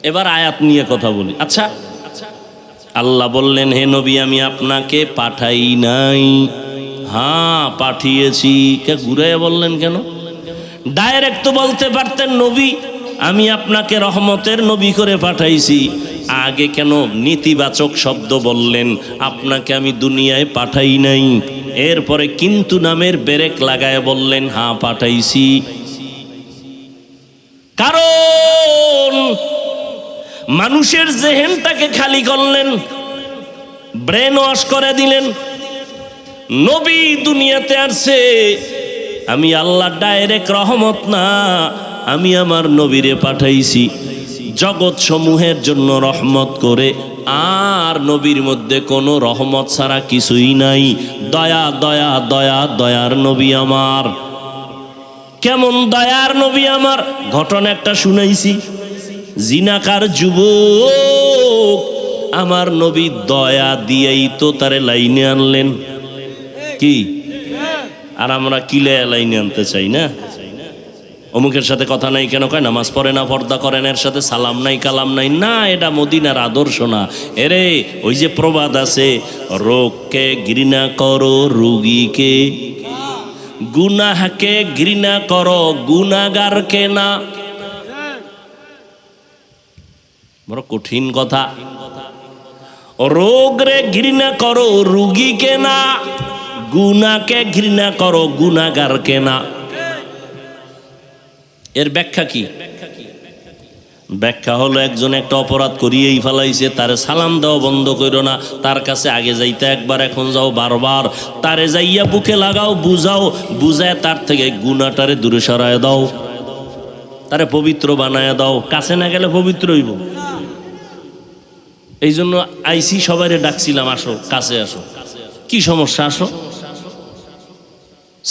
এবার আয়াত নিয়ে কথা বলি। আচ্ছা আল্লাহ বললেন, হে নবী আমি আপনাকে পাঠাই নাই। হ্যাঁ পাঠিয়েছি। কে ঘুরাইয়া বললেন কেন? ডাইরেক্ট তো বলতে পারতেন, নবী আমি আপনাকে রহমতের নবী করে পাঠাইছি। আগে কেন নেতিবাচক শব্দ বললেন? আপনাকে আমি দুনিয়ায় পাঠাই নাই। এরপরে কিন্তু নামের ব্রেক লাগায় বললেন, হ্যাঁ পাঠাইছি। কারণ মানুষের জেহেনটাকে খালি করলেন, ব্রেন ওয়াশ করে দিলেন। নবী দুনিয়াতে আসছে, আমি আল্লাহ ডাইরেক্ট রহমত না, আমি আমার নবীরে পাঠাইছি জগৎ সমূহের জন্য রহমত করে। আর নবীর মধ্যে কোনো রহমত ছাড়া কিছুই নাই। দয়া দয়া দয়া দয়ার নবী আমার। কেমন দয়ার নবী আমার? ঘটনা একটা শুনাইছি। জিনাকার যুবক আমার নবী দয়া দিয়েই তো তারে লাইনে আনলেন। কি আর আমরা কিলে লাইনে আনতে চাই না? অমুকের সাথে কথা নাই কেন কয়? নামাজ পড়ে না, পর্দা করেন, এর সাথে সালাম নাই কালাম নাই। না, এটা মদিনার আদর্শ না। এরে ওই যে প্রবাদ আছে, রোগকে ঘৃণা করো রুগীকে, গুনাহকে ঘৃণা করো গুনাহগারকে না। বড় কঠিন কথা। রোগ রে ঘৃণা করো রুগীকে না, গুনাহকে ঘৃণা করো গুনাহগারকে না। এর ব্যাখ্যা কি? ব্যাখ্যা হলো, একজন একটা অপরাধ করিয়েই ফেলাইছে, তারে সালাম দেওয়া বন্ধ করো না। তার কাছে আগে যাইতে একবার, এখন যাও বারবার। তারে যাইয়া বুকে লাগাও, বুঝাও, বুঝায় তার থেকে গুনাহটারে দূরে সরায় দাও, তারে পবিত্র বানায় দাও। কাছে না গেলে পবিত্র হইব। এই জন্য আইসি সবাইরে ডাকছিলাম, আসো কাছে আসো, কি সমস্যা আসো,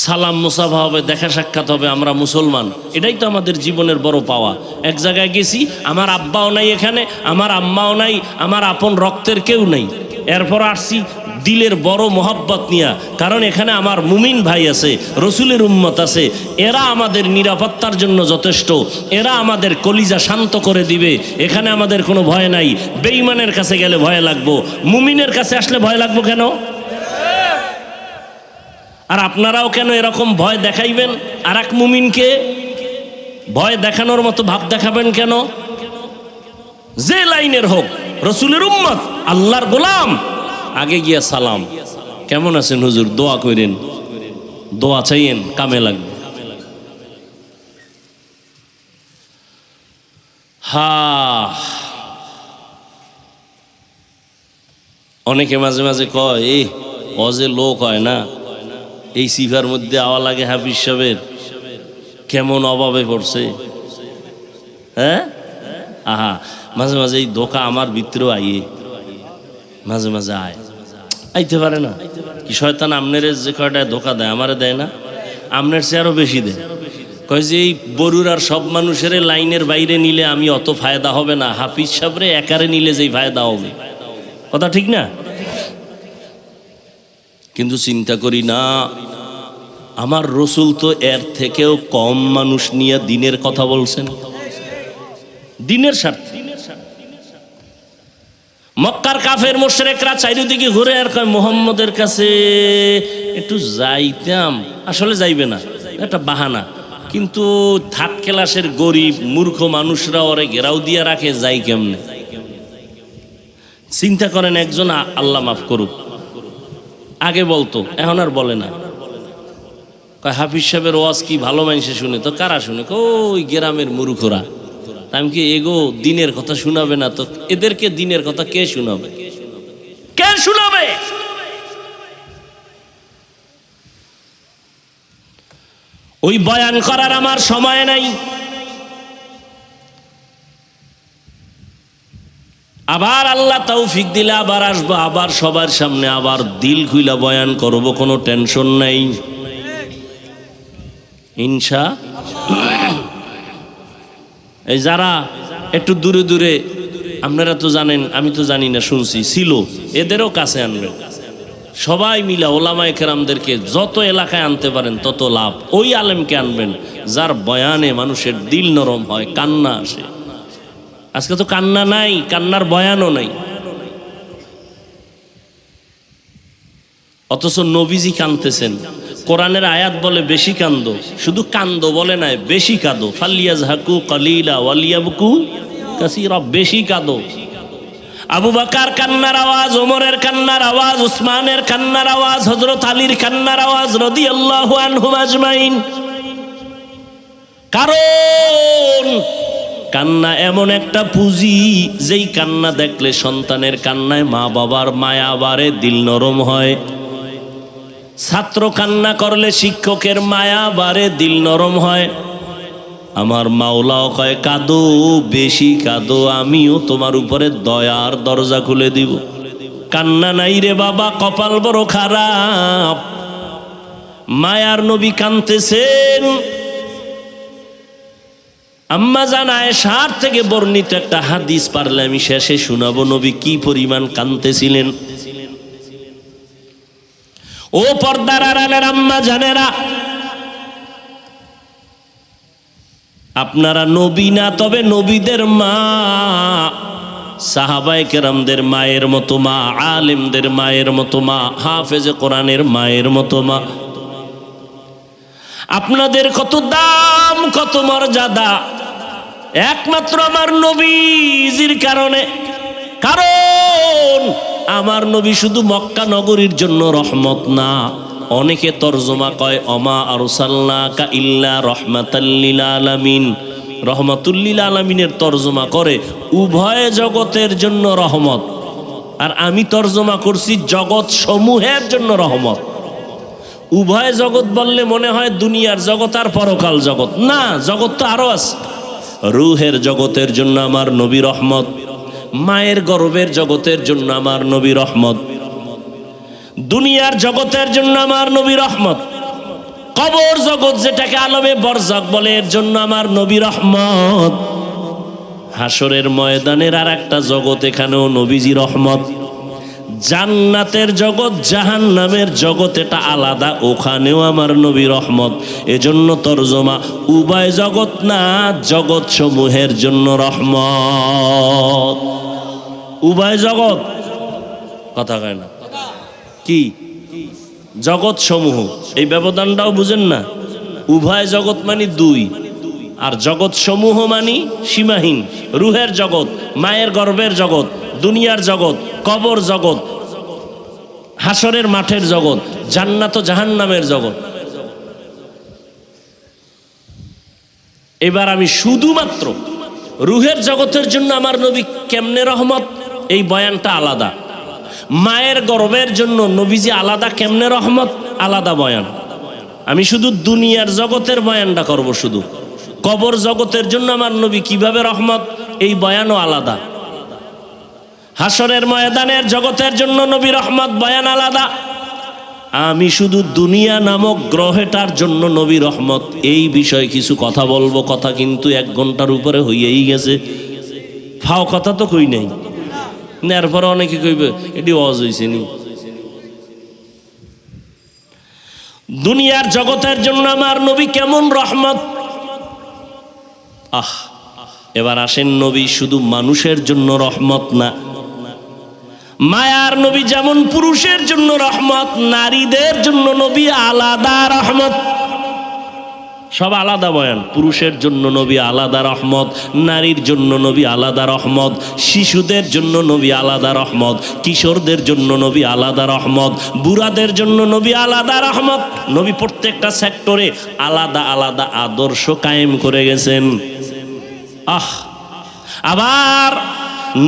সালাম মুসাফা হবে, দেখা সাক্ষাৎ হবে। আমরা মুসলমান, এটাই তো আমাদের জীবনের বড় পাওয়া। এক জায়গায় গেছি, আমার আব্বাও নাই এখানে, আমার আম্মাও নাই, আমার আপন রক্তের কেউ নাই। এরপর আসছি দিলের বড় মোহাব্বত নিয়া, কারণ এখানে আমার মুমিন ভাই আছে, রসুলের উম্মত আছে। এরা আমাদের নিরাপত্তার জন্য যথেষ্ট, এরা আমাদের কলিজা শান্ত করে দিবে। এখানে আমাদের কোনো ভয় নাই। বেঈমানের কাছে গেলে ভয় লাগবো, মুমিনের কাছে আসলে ভয় লাগবো কেন? আর আপনারাও কেন এরকম ভয় দেখাইবেন? আর এক মুমিনকে ভয় দেখানোর মতো ভাব দেখাবেন কেন? যে লাইনের হোক, রসুলের উম্মত, আল্লাহর গোলাম, আগে গিয়া সালাম, কেমন আছেন হুজুর, দোয়া করেন, দোয়া চাইয়েন, কামে লাগবে। অনেকে মাঝে মাঝে কয়, এই অজে লোক হয় না, এই সিফার মধ্যে আওয়া লাগে হাফিজ সাহেবের, কেমন অভাবে পড়ছে। হ্যাঁ, আহা, মাঝে মাঝে এই ধোকা আমার ভিতরেও আইয়ে, মাঝে মাঝে আইতে পারে না। কি শয়তান আমনের যে কয়টা ধোকা দেয়, আমারে দেয় না? আমনের চেয়ে আরো বেশি দেয়। কয় যে এই বরুড়ার সব মানুষের লাইনের বাইরে নিলে আমি অত ফায়দা হবে না, হাফিজ সাহেবরে একারে নিলে যেই ফায়দা হবে। কথা ঠিক না? কিন্তু চিন্তা করি না, আমার রসুল তো এর থেকেও কম মানুষ নিয়ে দিনের কথা বলছেন, দিনের স্বার্থে। মক্কার কাফের মুশরিকরা চারিদিকে ঘুরে আর কয়, মুহাম্মদের কাছে একটু যাইতাম। আসলে যাইবে না, একটা বাহানা। কিন্তু থার্ড ক্লাসের গরিব মূর্খ মানুষরা ওরে ঘেরাও দিয়ে রাখে, যাই কেমনে? চিন্তা করেন, একজন আল্লাহ মাফ করুক, আগে বলতো, এখন আর বলে না। কয় হাফিজ সাহেবের ওয়াজ কি ভালো মানুষে শুনে? তো কারা শুনে? ওই গ্রামের মূর্খরা। আমি কি এগো দিনের কথা শোনাবে না? তো এদেরকে দিনের কথা কে শোনাবে? কে শোনাবে? ওই বয়ান করার আমার সময় নাই। আবার আল্লাহ তৌফিক দিলে আবার আসবো, আবার সবার সামনে আবার দিল খুইলা বয়ান করব, কোনো টেনশন নাই ইনশা। এই যারা একটু দূরে দূরে, আপনারা তো জানেন, আমি তো জানি না, শুনছি ছিল, এদেরও কাছে আনবেন। সবাই মিলা ওলামায়ে কেরামদেরকে যত এলাকায় আনতে পারেন তত লাভ। ওই আলেমকে আনবেন যার বয়ানে মানুষের দিল নরম হয়, কান্না আসে। আজকে তো কান্না নাই, কান্নার বয়ানও নাই। অথচ নবীজি কাঁদতেছেন। কোরআনের আয়াত বলে বেশি কান্দো, শুধু কান্দো বলে নাই, বেশি কাঁদো। ফালিয়াজহাকু কালিলা ওয়ালিয়াবকু কাসীরা, বেশি কাঁদো। আবু বকর কান্নার আওয়াজ, ওমরের কান্নার আওয়াজ, উসমানের কান্নার আওয়াজ, হযরত আলীর কান্নার আওয়াজ রাদিয়াল্লাহু আনহুম আজমাইন। কারণ কান্না এমন একটা পুঁজি, যেই কান্না দেখলে সন্তানের কান্নায় মা বাবার মায়া বাড়ে, দিল নরম হয়। ছাত্র কান্না করলে শিক্ষকের মায়া বাড়ে, দিল নরম হয়। আমার মাওলাও কয় কাঁদো, বেশি কাঁদো, আমিও তোমার উপরে দয়ার দরজা খুলে দিব। কান্না নাই রে বাবা, কপাল বড় খারাপ। মায়ার নবী কাঁদতেছেন। আম্মা জান আয়েশার থেকে বর্ণিত একটা হাদিস পারলে আমি শেষে শোনাবো, নবী কি পরিমাণ কাঁদতেছিলেন। ও পর্দার আড়ালের আম্মা জানেরা, আপনারা নবী না, তবে নবীদের মা, সাহাবায়ে কেরামদের মায়ের মতো মা, আলেমদের মায়ের মতো মা, হাফেজে কোরআনের মায়ের মতো মা। আপনাদের কত দাম, কত মর্যাদা, একমাত্র আমার নবীজির কারণে। কারণ আমার নবী শুধু মক্কা নগরীর জন্য রহমত না। অনেকে তরজমা কয় অমা আরসালনাকা ইল্লা রাহমাতাল লিল আলামিন। রহমাতুল লিল আলামিনের তরজমা করে উভয় জগতের জন্য রহমত, আর আমি তরজমা করছি জগৎ সমূহের জন্য রহমত। উভয় জগৎ বললে মনে হয় দুনিয়ার জগৎ আর পরকাল জগৎ, না, জগৎ তো আরো আছে। রুহের জগতের জন্য আমার নবী রহমত, মায়ের গর্ভের জগতের জন্য আমার নবী রহমত, দুনিয়ার জগতের জন্য আমার নবী রহমত, কবর জগৎ যেটাকে আলমে বরজাক বলে এর জন্য আমার নবী রহমত, হাসরের ময়দানের আর একটা জগৎ, এখানেও নবীজি রহমত, জান্নাতের জগৎ জাহান্নামের জগৎ এটা আলাদা, ওখানেও আমার নবী রহমত। এজন্য তরজমা উভয় জগৎ না, জগৎ সমূহের জন্য রহমত। উভয় জগৎ কথা কয় না কি, জগৎ সমূহ, এই ব্যবধানটাও বুঝেন না। উভয় জগৎ মানে দুই, আর জগৎ সমূহ মানে সীমাহীন। রুহের জগৎ, মায়ের গর্ভের জগৎ, দুনিয়ার জগৎ, কবর জগৎ, হাসরের মাঠের জগৎ, জান্নাত ও জাহান্নামের জগৎ। এবার আমি শুধুমাত্র রুহের জগতের জন্য আমার নবী কেমনে রহমত, এই বয়ানটা আলাদা। মায়ের গর্ভের জন্য নবীজি আলাদা, কেমনে রহমত আলাদা বয়ান। আমি শুধু দুনিয়ার জগতের বয়ানটা করব, শুধু কবর জগতের জন্য আমার নবী কিভাবে রহমত, এই বয়ানও আলাদা। হাসরের ময়দানের জগতের জন্য নবী রহমত, বয়ান আলাদা। আমি শুধু দুনিয়া নামক গ্রহটার জন্য নবী রহমত, এই বিষয়ে কিছু কথা বলবো। কথা কিন্তু 1 ঘন্টার উপরে হইয়াই গেছে, ফাও কথা তো কই নাই। এরপরে অনেকে কইবে এটি ওয়াজ হইছে নি। দুনিয়ার জগতের জন্য আমার নবী কেমন রহমত। এবার আসেন, নবী শুধু মানুষের জন্য রহমত না, মায়ার নবী যেমন পুরুষের জন্য রহমত, নারীদের জন্য নবী আলাদা রহমত। সব আলাদা বয়ান। পুরুষের জন্য নবী আলাদা রহমত, নারীর জন্য নবী আলাদা রহমত, শিশুদের জন্য নবী আলাদা রহমত, কিশোরদের জন্য নবী আলাদা রহমত, বুড়াদের জন্য নবী আলাদা রহমত। নবী প্রত্যেকটা সেক্টরে আলাদা আলাদা আদর্শ কায়েম করে গেছেন। আবার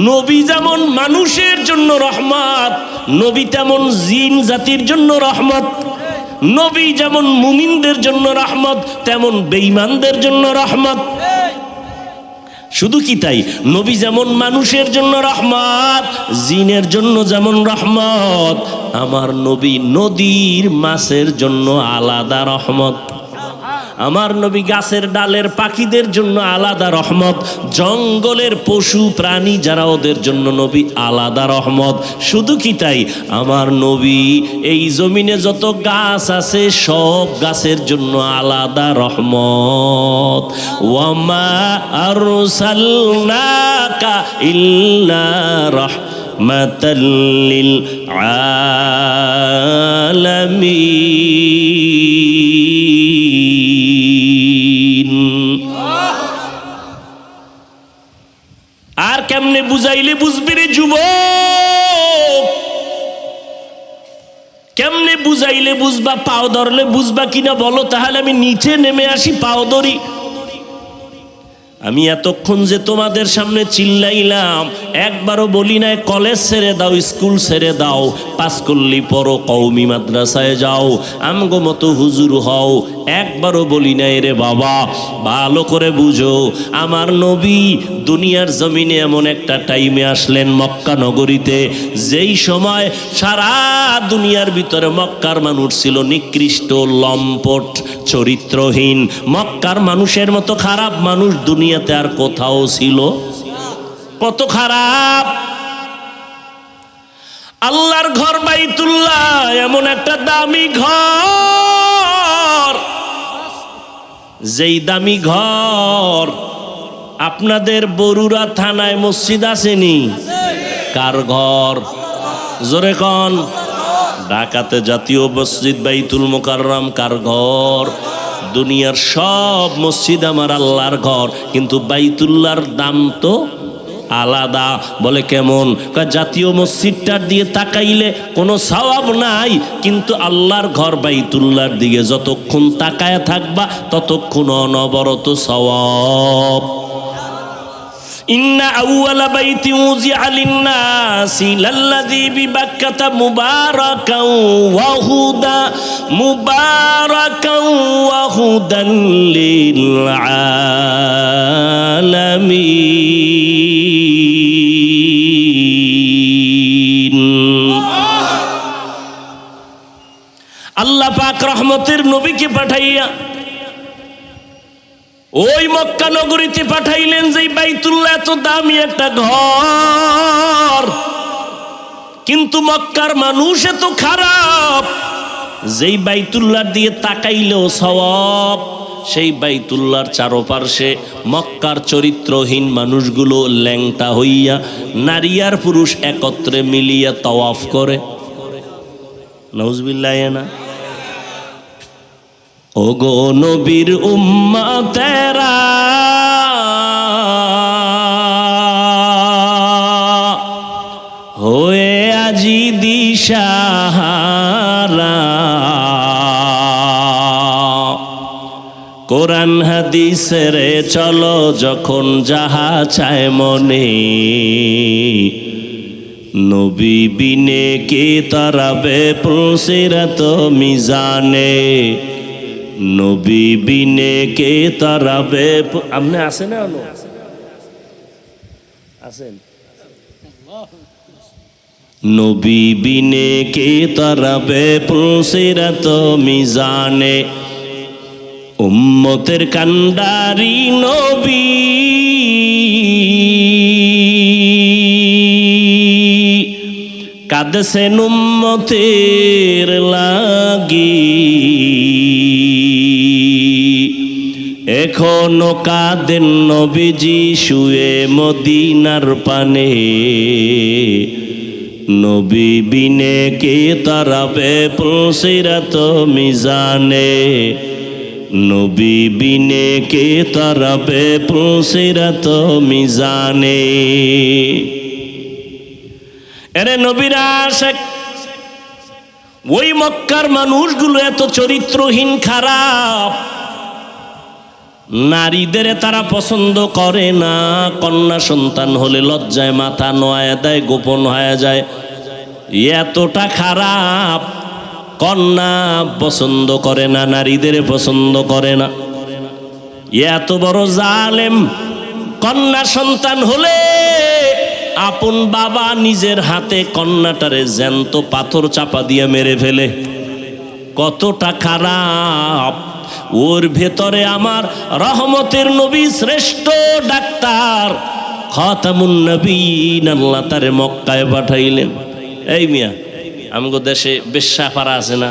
নবী যেমন মানুষের জন্য রহমত, নবী তেমন জিন জাতির জন্য রহমত। নবী যেমন মুমিনদের জন্য রহমত, তেমন বেঈমানদের জন্য রহমত। শুধু কি তাই, নবী যেমন মানুষের জন্য রহমত, জিনের জন্য যেমন রহমত, আমার নবী নদীর মাছের জন্য আলাদা রহমত। আমার নবী গাছের ডালের পাখিদের জন্য আলাদা রহমত, জঙ্গলের পশু প্রাণী যারা ওদের জন্য নবী আলাদা রহমত। শুধু কি তাই, আমার নবী এই জমিনে যত গাছ আছে সব গাছের জন্য আলাদা রহমত। ওয়ামা আরসালনাকা ইল্লা রাহমাতাল লিল আলামিন। আর কেমনে বুঝাইলে বুঝবি রে যুবক? কেমনে বুঝাইলে বুঝবা? পাও ধরলে বুঝবা কিনা বলো? তাহলে আমি নিচে নেমে আসি, পাও ধরি। আমি এতক্ষণ যে তোমাদের সামনে চিল্লাইলাম, একবারও বলি নাই কলেজ ছেড়ে দাও, স্কুল ছেড়ে দাও, পাস করলি পড়ো, কওমি মাদ্রাসায় যাও, আমগো মতো হুজুর হও। একবারও বলি নাই রে বাবা। ভালো করে বুঝো, আমার নবী দুনিয়ার জমিনে এমন একটা টাইমে আসলেন মক্কা নগরীতে, যেই সময় সারা দুনিয়ার ভিতরে মক্কার মানুষ ছিল নিকৃষ্ট, লম্পট, চরিত্রহীন। মক্কার মানুষের মতো খারাপ মানুষ দুনিয়াতে আর কোথাও ছিল? কত খারাপ! আল্লাহর ঘর বাইতুল্লাহ এমন একটা দামি ঘর, যেই দামি ঘর আপনাদের বরুড়া থানায় মসজিদ আসেনি? কার ঘর? জোরে কন। ঢাকাতে জাতীয় মসজিদ বাইতুল মোকাররম কার ঘর? দুনিয়ার সব মসজিদ আমার আল্লাহর ঘর, কিন্তু বাইতুল্লাহর দাম তো আলাদা। বলে কেমন? জাতীয় মসজিদটার দিয়ে তাকাইলে কোনো সওয়াব নাই, কিন্তু আল্লাহর ঘর বাইতুল্লাহর দিকে যতক্ষণ তাকায় থাকবা ততক্ষণ অনবরত সওয়াব। ইন্না আউয়ালা বাইতি উযিআ লিন-নাসি লাল্লাযী বিবাক্কাতা মুবারাকাও ওয়া হুদা মুবারাকাও ওয়া হুদান লিল আলামিন। আল্লাহ পাক রহমতের নবীকে পাঠাইয়া ওই মক্কা নগরীতে পাঠাইলেন, যে বাইতুল্লাহ এত দামি একটা ঘর, কিন্তু মক্কার মানুষ এত খারাপ, যেই বাইতুল্লাহর দিয়ে তাকাইলেও সওয়াব। সেই বাইতুল্লাহর চারপাশে মক্কার চরিত্রহীন মানুষগুলো ল্যাংটা হইয়া নারী আর পুরুষ একত্রে মিলিয়া তাওয়াফ করে। নাউজুবিল্লাহ না? ওগো নবীর উম্মতেরা, হয়ে আজি দিশাহারা, কোরআন হাদিসের চলো যখন যাহা চায় মনে, নবী বিনে কে তারাবে পুলসিরাত মিজানে, নবী বিনে কে তারাবে। আপনি আসেন না? আসেন। নবী বিনে কে তারাবে পুলসিরাত মিজানে, উম্মতের কান্ডারি নবী, কাঁদছেন উম্মতের লাগি, এখনো কাঁদেন নবীজি শুয়ে মদিনার পানে, নবী বিনে কে তারাবে পুলসিরাত মিজানে, নবী বিনে কে তারাবে পুলসিরাত মিজানে। এরে নবীর আশিক, ওই মক্কার মানুষগুলো এত চরিত্রহীন, খারাপ, নারীদের তারা পছন্দ করে না। কন্যা সন্তান হলে লজ্জায় মাথা নোয়া দেয়, গোপন হয়ে যায়। এতটা খারাপ, কন্যা পছন্দ করে না, নারীদের পছন্দ করে না। এত বড় জালেম, কন্যা সন্তান হলে আপন বাবা নিজের হাতে কন্যাটারে জ্যান্ত পাথর চাপা দিয়ে মেরে ফেলে। কতটা খারাপ! ওর ভেতরে আমার রহমতের নবী, শ্রেষ্ঠ ডাক্তার, খাতামুন নবীন, আল্লাহ তারে মক্কায় পাঠাইলেন। এই মিয়া, আমগো দেশে বেশ্যাপাড়া আছে না?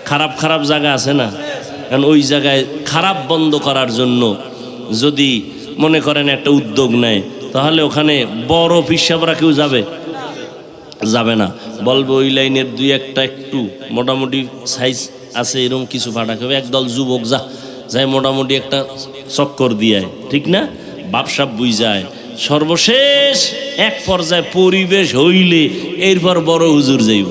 খারাপ খারাপ জায়গা আছে না? কারণ ওই জায়গায় খারাপ বন্ধ করার জন্য যদি মনে করেন একটা উদ্যোগ নেয়, তাহলে ওখানে বড় পিসাবরা কেউ যাবে? যাবে না, বলবে ওই লাইনের দুই একটা একটু মোটামুটি সাইজ আছে এরকম কিছু ফাটা খাবে, একদল যুবক যাই মোটামুটি একটা চক্কর দিয়ে, ঠিক না, বাপসাপ বুঝ যায়। সর্বশেষ এক পর্যায়ে পরিবেশ হইলে এরপর বড় হুজুর যাইব।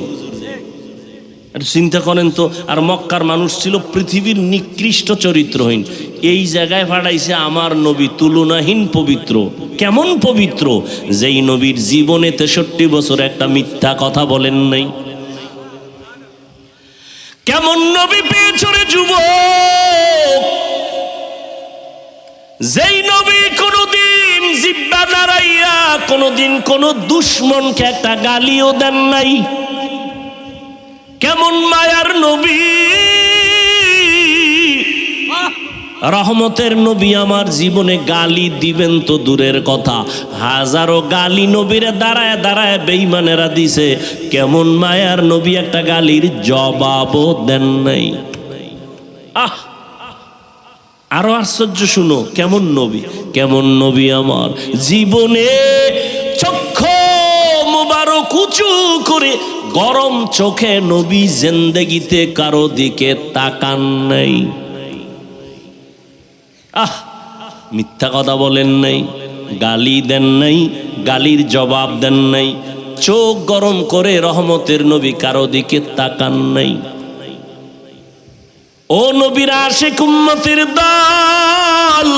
চিন্তা করেন তো। আর মক্কার মানুষ ছিল পৃথিবীর নিকৃষ্ট চরিত্রহীন, এই জায়গায় ফাটাইছে আমার নবী তুলনাহীন পবিত্র। কেমন পবিত্র? যেই নবীর জীবনে 63 বছর একটা মিথ্যা কথা বলেন নাই। কেমন নবী পেয়েছো রে যুবক, যেই নবী কোনদিন জিহ্বা নাড়াইয়া কোনদিন কোন দুশ্মনকে একটা গালিও দেন নাই। কেমন মায়ার নবী, রহমতের নবী। আমার জীবনে গালি দিবেন তো দূরের কথা, হাজারো গালি নবীরে দাঁড়ায় দাঁড়ায় বেঈমানেরা দিছে। কেমন মায়ার নবী, একটা গালির জবাবও দেন নাই। আরো আশ্চর্য শুনো, কেমন নবী, কেমন নবী আমার জীবনে চক্ষু মুবারক উঁচু করে গরম চোখে নবী জিন্দেগিতে কারো দিকে তাকান নাই। মিথ্যা কথা বলেন নাই, গালি দেন নাই, গালির জবাব দেন নাই, চোখ গরম করে রহমতের নবী কারো দিকে তাকান নাই। ও নবীর আশিক উম্মতের দল,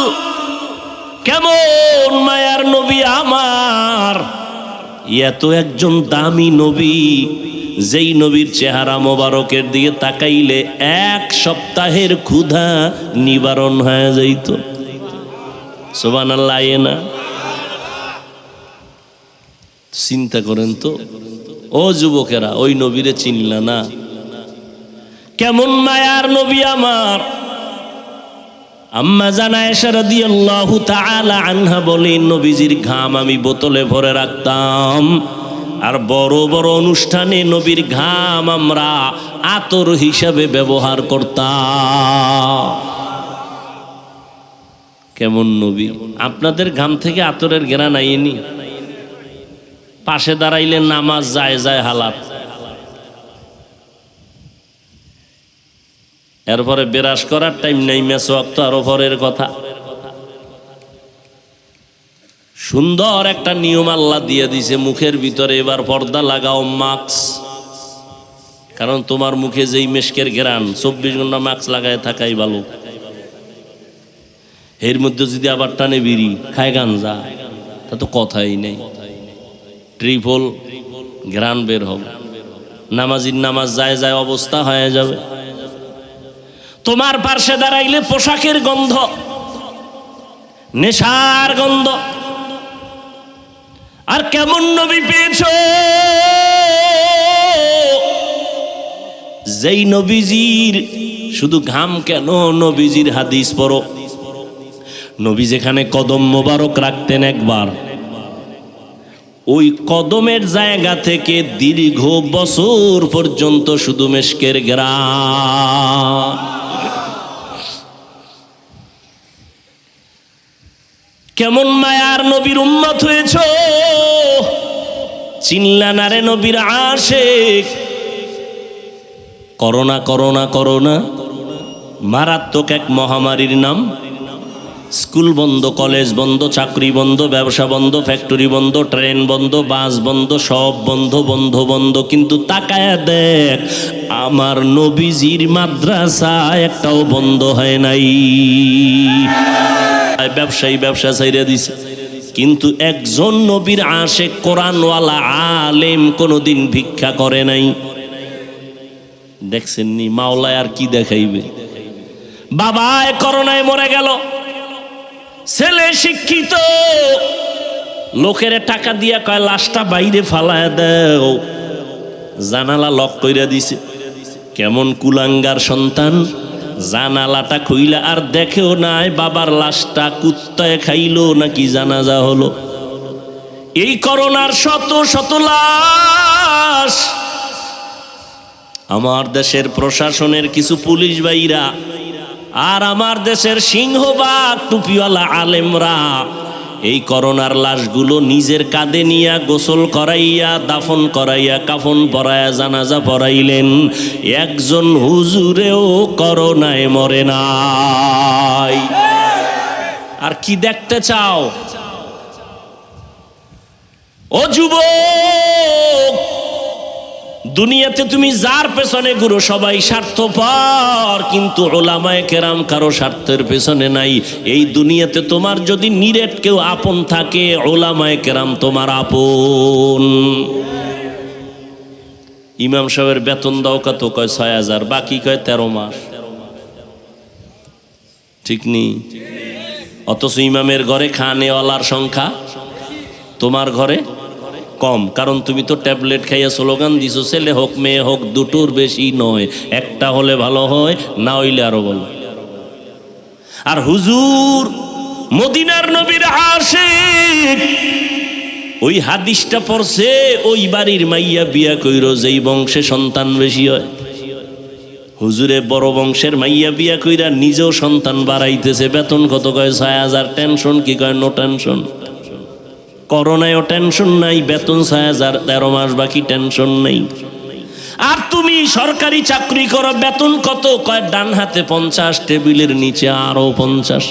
কেমন মায়ার নবী আমার। এত একজন দামি নবী, যেই নবীর চেহারা মোবারকের দিকে তাকাইলে এক সপ্তাহের ক্ষুধা নিবারণ হয়ে যাইত। সুবহানাল্লাহ। না চিন্তা করেন তো, ও যুবকেরা, ওই নবীরে চিনলা না? কেমন মায়ার নবী আমার। আম্মা জান আয়েশা রাদিয়াল্লাহু তাআলা আনহা বলেন, নবীজির ঘাম আমি বোতলে ভরে রাখতাম, আর বড় বড় অনুষ্ঠানে নবীর ঘাম আমরা আতর হিসাবে ব্যবহার করতাম। কেমন নবী। আপনাদের ঘাম থেকে আতরের ঘ্রাণ আইনি? পাশে দাঁড়াইলে নামাজ যায় যায় হালাত, এরপরে বেরাস করার টাইম নেই, মেসওয়াক তো আরো পরের কথা। সুন্দর একটা নিয়ম আল্লাহ দিয়ে দিছে মুখের ভিতরে, এবার পর্দা লাগাও, মাস্ক। কারণ তোমার মুখে যেই মেশকের ঘেরান, 24 ঘন্টা মাস্ক লাগায় থাকাই ভালো। এর মধ্যে যদি আবার টানে বিড়ি খায় গাঞ্জা, তা তো কথাই নেই, ট্রিপল ঘেরান বের হবে, নামাজির নামাজ যায় যায় অবস্থা হয়ে যাবে। তোমার পার্শ্বে দাঁড়াইলে পোশাকের গন্ধ, নেশার গন্ধ। আর কেমন নবী পেয়েছো, যেই নবীজির শুধু ঘাম কেন, নবীজির হাদিস পড়ো। নবী যেখানে কদম মোবারক রাখতেন একবার, ওই কদমের জায়গা থেকে দীর্ঘ বছর পর্যন্ত শুধু মেশকের ঘ্রাণ। কেমন মায়ার নবীর উম্মত হয়েছো, চিনলা না রে নবীর আশিক। করোনা করোনা করোনা মারাত্মক এক মহামারীর নাম। স্কুল বন্ধ, কলেজ বন্ধ, চাকরি বন্ধ, ব্যবসা বন্ধ, ফ্যাক্টরি বন্ধ, ট্রেন বন্ধ, বাস বন্ধ, সব বন্ধ বন্ধ বন্ধ। কিন্তু তাকায়া দেখ, আমার নবীজির মাদ্রাসা একটাও বন্ধ হয় নাই। ব্যবসায়ী ব্যবসা ছাইরা দিছে, কিন্তু একজন নবীর আশিক কোরআনওয়ালা আলেম কোনোদিন ভিক্ষা করে নাই। দেখছেন নি মাওলায় আর কি দেখাইবে। বাবা করোনায় মরে গেল, ছেলে শিক্ষিত, লোকের টাকা দিয়া কয় লাশটা বাইরে ফালায় দাও, জানালা লক কইরা দিছে। কেমন কুলাঙ্গার সন্তান, জানালাটা খুইলা আর দেখেও নাই বাবার লাশটা কুত্তায় খাইলো নাকি জানাজা হলো। এই করোনার শত শত লাশ। আমার দেশের প্রশাসনের কিছু পুলিশ ভাইরা আর আমার দেশের সিংহবাগ টুপিওয়ালা আলেমরা এই করোনার লাশগুলো নিজের কাঁধে নিয়ে গোসল করাইয়া, দাফন করাইয়া, কাফন পরাইয়া, জানাজা পড়াইলেন। একজন হুজুরেও করোনায় মরে নাই। আর কি দেখতে চাও? ও যুবক, দুনিয়াতে তুমি যার পেছনে ঘুরো সবাই স্বার্থপর, কিন্তু উলামায়ে কেরাম কারো স্বার্থের পেছনে নাই। এই দুনিয়াতে তোমার যদি নিরেট কেউ আপন থাকে, উলামায়ে কেরাম তোমার আপন। ইমাম সাহেবের বেতন দাও কত? কয় ৬,০০০, বাকি কয় ১৩ মাস। ঠিক নেই? অথচ ইমামের ঘরে খানেওয়ালার সংখ্যা তোমার ঘরে কম, কারণ তুমি তো ট্যাবলেট খাইয়া স্লোগান দিছো, ছেলে হোক মেয়ে হোক দুটোর বেশি নয়, একটা হলে ভালো হয়, না হইলে আরো ভালো। আর হুজুর মদিনার নবীর আশিক, ওই হাদিসটা পড়ছে, ওই বাড়ির মাইয়া বিয়া কইরো যেই বংশে সন্তান বেশি হয়। হুজুরে বড় বংশের মাইয়া বিয়া কইরা নিজেও সন্তান বাড়াইতেছে, বেতন কত? কয় ৬,০০০। টেনশন কি? কয় নো টেনশন। করোনায়ও টেনশন নাই, বেতন ৬,০০০, ১৩ মাস বাকি, টেনশন নেই। আর তুমি সরকারি চাকরি করো, বেতন কত? কয় ডান হাতে ৫০, টেবিলের নিচে আরো ৫০।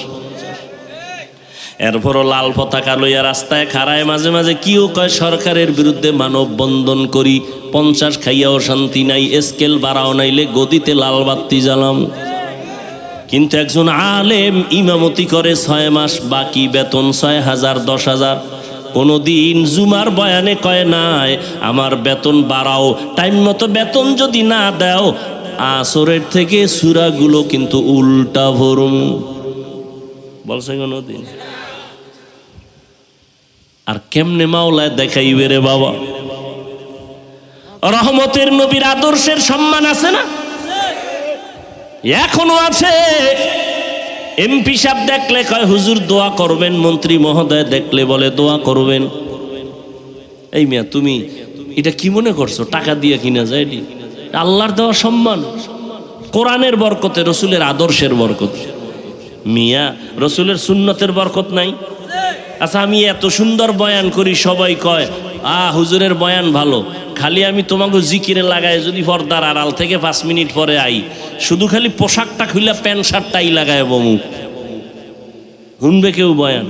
এরপরও লাল পতাকা লইয়া রাস্তায় খাড়ায়, মাঝে মাঝে কিও কয় সরকারের বিরুদ্ধে মানববন্ধন করি, ৫০ খাইয়াও শান্তি নাই, স্কেল বাড়াও নাইলে গদিতে লাল বাতি জ্বালাম। কিন্তু একজন আলেম ইমামতি করে ৬ মাস, বাকি বেতন ৬,০০০, ১০,০০০। কোনদিন জুমার বয়ানে কয় নাই আমার বেতন বাড়াও, টাইম মতো বেতন যদি না দাও আসরের থেকে সূরাগুলো কিন্তু উল্টা ভরুম, বলছে কোনদিন? আর কেমনে মাওলায় দেখাইবে রে বাবা? রহমতের নবীর আদর্শের সম্মান আছে না? এখনো আছে। এমপি সাহেব দেখলে কয় হুজুর দোয়া করবেন, মন্ত্রী মহোদয় দেখলে বলে দোয়া করবেন। এই মিয়া তুমি এটা কি মনে করছো টাকা দিয়ে কিনা যায়? এটি আল্লাহর দেওয়া সম্মান, কোরআনের বরকতে, রসুলের আদর্শের বরকত। মিয়া রসুলের সুন্নতের বরকত নাই? আচ্ছা আমি এত সুন্দর বয়ান করি, সবাই কয় হুজুরের বয়ান ভালো, খালি আমি তোমাকে জিকিরে লাগাই যদি পর্দার আড়াল থেকে 5 মিনিট পরে আই, শুধু খালি পোশাকটা খুলে প্যান্ট শার্টটাই লাগায় বমু, শুনবে কেউ বয়ান?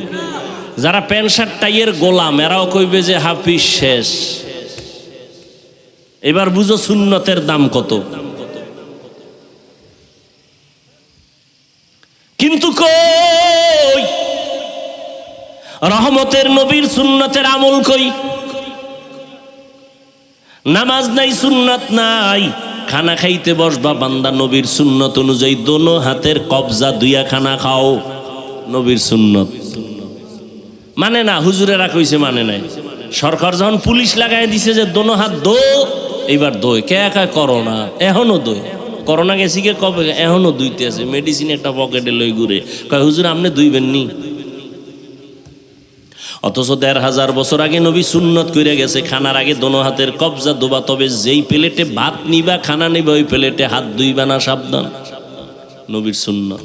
যারা প্যান্ট শার্ট টাইয়ের গোলাম এরাও কইবে যে হাফিজ শেষ। এবার বুঝো সুন্নতের দাম কত। কিন্তু কই রহমতের নবীর সুন্নতের আমল কই? নামাজ নাই, সুন্নত নাই। খানা খাইতে বসবা বান্দা নবীর সুন্নত অনুযায়ী দোনো হাতের কবজা দুইয়া খানা খাও, নবীর সুন্নত। মানে না, হুজুরেরা কইছে মানে নাই। সরকার যখন পুলিশ লাগাই দিছে যে দোনো হাত দো, এইবার দই কে একা করোনা, এখনো দই, করোনা গেছি কে কবে, এখনো দুইতে আছে, মেডিসিন একটা পকেটে লই ঘুরে, কয় হুজুর আপনি দুইবেন নি? অথচ ১৫০০ বছর আগে নবী সুন্নত কইরা গেছে খানার আগে দোনো হাতের কবজা দোবা, তবে যেই প্লেটে ভাত নিবা খানা নিবা ওই প্লেটে হাত ধুইবা না, সাবধান, নবীর সুন্নত।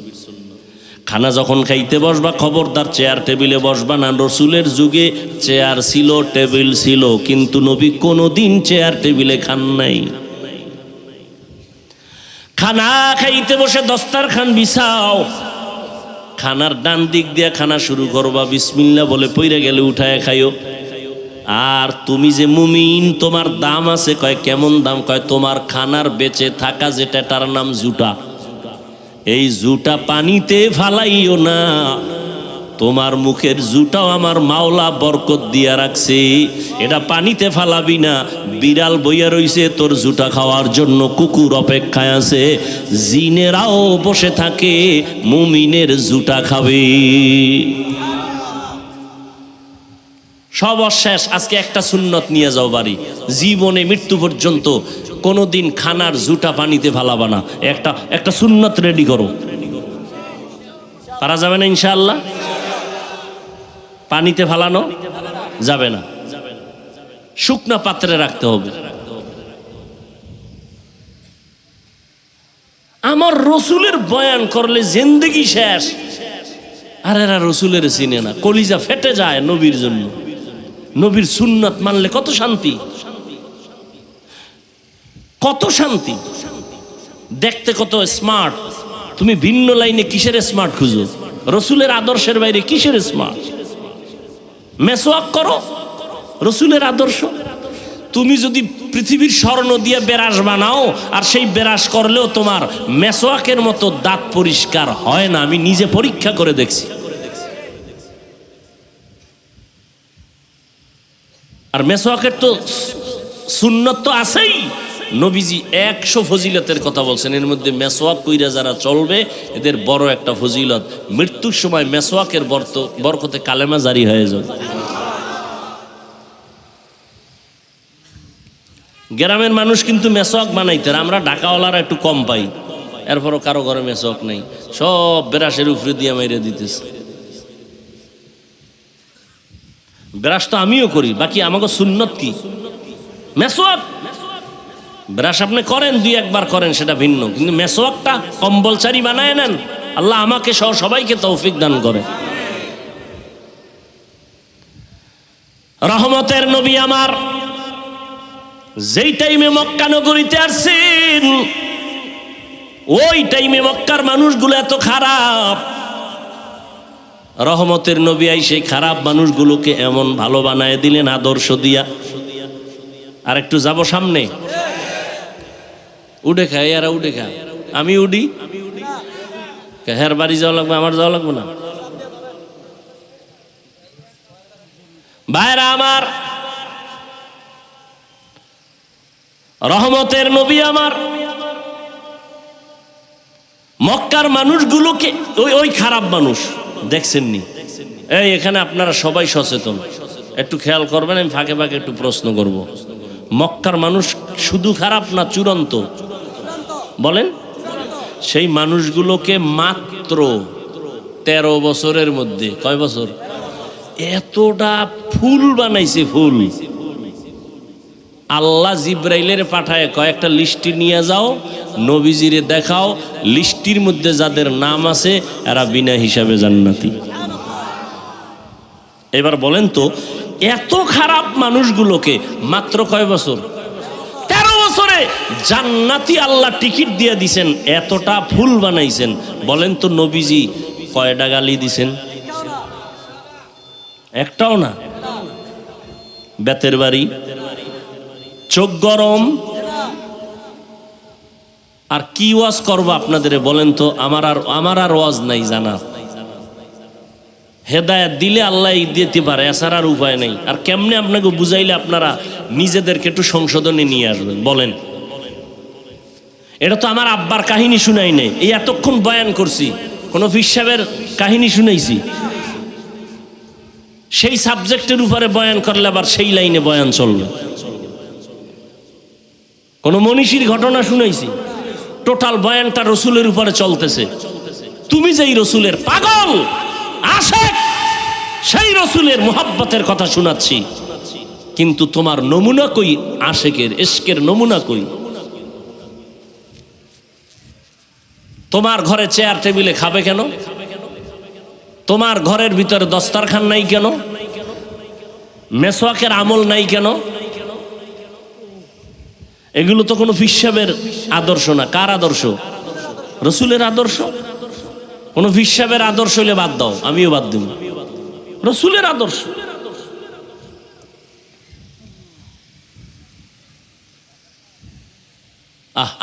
খানা যখন খাইতে বসবা খবরদার চেয়ার টেবিলে বসবা না। রসুলের যুগে চেয়ার ছিল, টেবিল ছিল, কিন্তু নবী কোনোদিন চেয়ার টেবিলে খান নাই। খানা খাইতে বসে দস্তারখান বিছাও, খানার ডান দিক দিয়ে খানা শুরু করবা, বিসমিল্লাহ বলে পইরা গেলে উঠায় খাইও। আর তুমি যে মুমিন, তোমার দাম আছে। কয় কেমন দাম? কয় তোমার খানার বেঁচে থাকা যেটা তার নাম জুটা, এই জুটা পানিতে ফালাইও না। তোমার মুখের জুটাও আমার মাওলা বরকত দিয়া রাখছে, এটা পানিতে ফালাবি না। বিড়াল বইয়া রইছে তোর জুটা খাওয়ার জন্য, কুকুর অপেক্ষায় আছে, জিনেরাও বসে থাকে মুমিনের জুটা খাবে। সব শেষ। আজকে একটা সুন্নত নিয়ে যাও বাড়ি, জীবনে মৃত্যু পর্যন্ত কোনোদিন খানার জুটা পানিতে ফালাবা না। একটা সুন্নত রেডি করো, পারা যাবে না ইনশাআল্লাহ? পানিতে ফালানো যাবে না, শুকনা পাত্রে রাখতে হবে। আমার রসুলের বয়ান করলে জিন্দেগি শেষ। আর এরা রসুলের চিনে না, কলিজা ফেটে যায় নবীর জন্য। নবীর সুন্নাত মানলে কত শান্তি, কত শান্তি, দেখতে কত স্মার্ট। তুমি ভিন্ন লাইনে কিসের স্মার্ট খুঁজো? রসুলের আদর্শের বাইরে কিসের স্মার্ট? মেসওয়াক করো, রসুলের আদর্শ। তুমি যদি পৃথিবীর স্বর্ণ দিয়ে বেরাস বানাও আর সেই বেরাস করলেও তোমার মেসওয়াকের মতো দাঁত পরিষ্কার হয় না, আমি নিজে পরীক্ষা করে দেখছি। আর মেসওয়াকের তো সুন্নত তো আছেই। নবীজি 100 ফজিলতের কথা বলছেন, এর মধ্যে মেসওয়াক কইরা যারা চলবে এদের বড় একটা ফজিলত, মৃত্যুর সময় মেসওয়াকের বরকতে কালেমা জারি হয়ে যাবে। গ্রামের মানুষ কিন্তু মেসওয়াক বানাইতেন, আমরা ঢাকাওয়ালারা একটু কম পাই, এরপরও কারো ঘরে মেসওয়াক নেই, সব বেরাসের উপরে দিয়ে মেরে দিতেছে। ব্রাশ তো আমিও করি, বাকি আমাকে সুন্নত কি? মেসওয়াক। ব্রাশ আপনি করেন, 2-1 করেন, সেটা ভিন্ন, কিন্তু মেসওয়াকটা কম্বলচারি বানায় নেন। আল্লাহ আমাকে সহ সবাইকে তৌফিক দান করে। রহমতের নবী আমার যেই টাইমে মক্কা নগরীতে আসছেন, ওই টাইমে মক্কার মানুষগুলো এত খারাপ। রহমতের নবী আই সেই খারাপ মানুষগুলোকে এমন ভালো বানায় দিলেন আদর্শ দিয়া। আর একটু যাব সামনে, উঠে খায় এরা, উঠে খায়, আমি উডি, হের বাড়ি যাওয়া লাগবে, আমার যাওয়া লাগবে না। ভাইরা আমার, রহমতের নবী আমার মক্কার মানুষগুলোকে, ওই খারাপ মানুষ দেখছেননি? এই এখানে আপনারা সবাই সচেতন, একটু খেয়াল করবেন, আমি ফাঁকে ফাঁকে একটু প্রশ্ন করব। মক্কার মানুষ শুধু খারাপ না চূড়ান্ত? বলেন। সেই মানুষগুলোকে মাত্র 13 বছরের মধ্যে, কয় বছর, এতটা ফুল বানাইছে, ফুল। আল্লাহ জিব্রাইলের পাঠায় কয়েকটা লিস্টি নিয়ে যাও, নবীজিরে দেখাও, লিস্টির মধ্যে যাদের নাম আছে এরা বিনা হিসাবে জান্নাতি। এবার বলেন তো, এত খারাপ মানুষগুলোকে মাত্র কয় বছর, 13 বছরে জান্নাতি আল্লাহ টিকিট দিয়ে দিছেন, এতটা ফুল বানাইছেন। বলেন তো নবীজি কয়টা গালি দিছেন? একটাও না। বেতের বাড়ি, চোখ গরম। আর কি ওয়াজ করবো আপনাদের বলেন তো? আমার আর ওয়াজ নাই জানা। হেদায়েত দিলে আল্লাহ দিতে পারে, এছাড়া আর উপায় নেই। আর কেমনে আপনাকে বুঝাইলে আপনারা নিজেদেরকে একটু সংশোধনে নিয়ে আসবেন বলেন? এটা তো আমার আব্বার কাহিনী শুনাই নেই, এই এতক্ষণ বয়ান করছি, কোন পীর সাহেবের কাহিনী শুনাইছি? সেই সাবজেক্টের উপরে বয়ান করলে আবার সেই লাইনে বয়ান চলবে। কোন মনীষীর ঘটনা শুনাইছি? টোটাল বয়ানটা রসুলের উপরে চলতেছে। তুমি যেই রসুলের পাগল আশেক, সেই রসুলের মোহাব্বতের কথা শোনাচ্ছি, কিন্তু তোমার নমুনা কই? আশেকের ইশকের নমুনা কই? তোমার ঘরে চেয়ার টেবিলে খাবে কেন? তোমার ঘরের ভিতরে দস্তারখান নাই কেন? মেসওয়াকের আমল নাই কেন? এগুলো তো কোনো পীর সাহেবের আদর্শ না। কার আদর্শ? রসুলের আদর্শ। কোনো পীর সাহেবের আদর্শ হইলে বাদ দাও, আমিও বাদ দিব। রসুলের আদর্শ।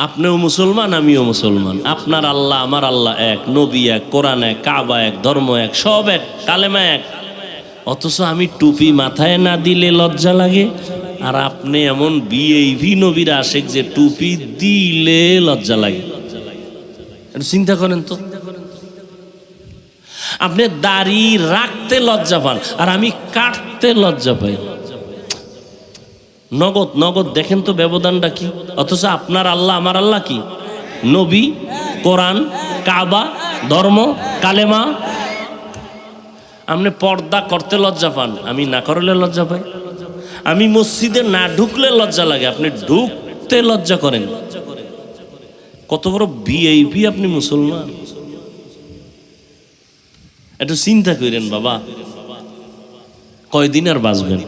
আপনিও মুসলমান, আমিও মুসলমান, আপনার আল্লাহ আমার আল্লাহ এক, নবী এক, কোরআন এক, কাবা এক, ধর্ম এক, সব এক, কালেমা এক। অথচ আমি টুপি মাথায় না দিলে লজ্জা লাগে, আর আপনি এমন ভিআইপি নবীর আশেক যে টুপি দিলে লজ্জা লাগে। চিন্তা করেন তো, আপনি দাড়ি রাখতে লজ্জা পান আর আমি কাটতে লজ্জা পাই। নগদ নগদ দেখেন তো ব্যবধানটা কি? অথচ আপনার আল্লাহ আমার আল্লাহ কি? নবী, কোরআন, কাবা, ধর্ম, কালেমা। আপনি পর্দা করতে লজ্জা পান, আমি না করলে লজ্জা পাই। আমি মসজিদে না ঢুকলে লজ্জা লাগে, আপনি ঢুকতে লজ্জা করেন। কত বড় ভিআইপি আপনি মুসলমান! একটু চিন্তা করেন বাবা, কয়দিন আর বাঁচবেন?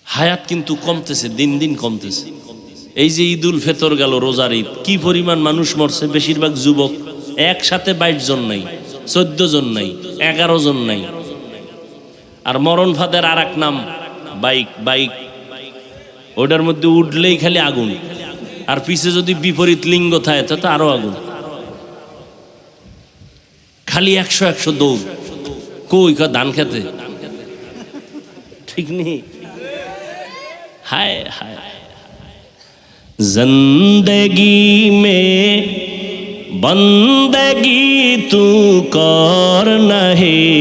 হায়াত কিন্তু কমতেছে, দিন দিন কমতেছে। এই যে ঈদ উল ফিতর গেল, রোজার ঈদ, কি পরিমাণ মানুষ মরছে, বেশিরভাগ যুবক। একসাথে 22 জন নাই, 14 জন নাই, 11 জন নাই। আর মরণ ফাঁদের আর এক নাম বাইক। বাইক ওটার মধ্যে উঠলেই খালি আগুন, আর পিছে যদি বিপরীত লিঙ্গ থাকে তো আরো আগুন। খালি 100 দৌড়। কই ধান খেতে, ঠিক নেই। হায় হায়, जिंदगी में बंदगी तू कर नहीं,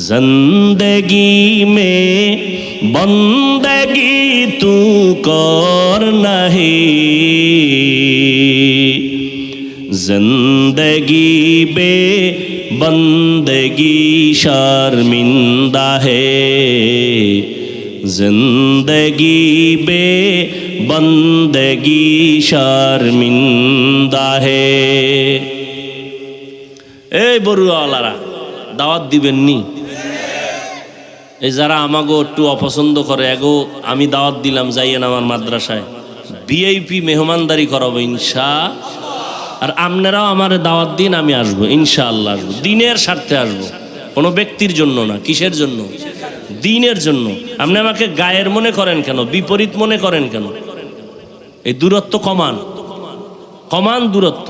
जिंदगी में बंदगी तू कर नहीं, जिंदगी बे बंदगी शर्मिंदा है, जिंदगी बे बंदगी शर्मिंदा है। এই বড়ুয়ালারা দাওয়াত দিবেন নি? এই যারা আমাগো একটু অপছন্দ করে, এগো আমি দাওয়াত দিলাম, যাইয়েন আমার মাদ্রাসায়, ভিআইপি মেহমানদারি করাবো ইনশাআল্লাহ। আর আপনারাও আমার দাওয়াত দিন, আমি আসবো ইনশাআল্লাহ। আসবো দিনের স্বার্থে আসবো, কোনো ব্যক্তির জন্য না। কিসের জন্য? দিনের জন্য। আপনি আমাকে গায়ের মনে করেন কেন, বিপরীত মনে করেন কেন? এই দূরত্ব কমান, কমান দূরত্ব।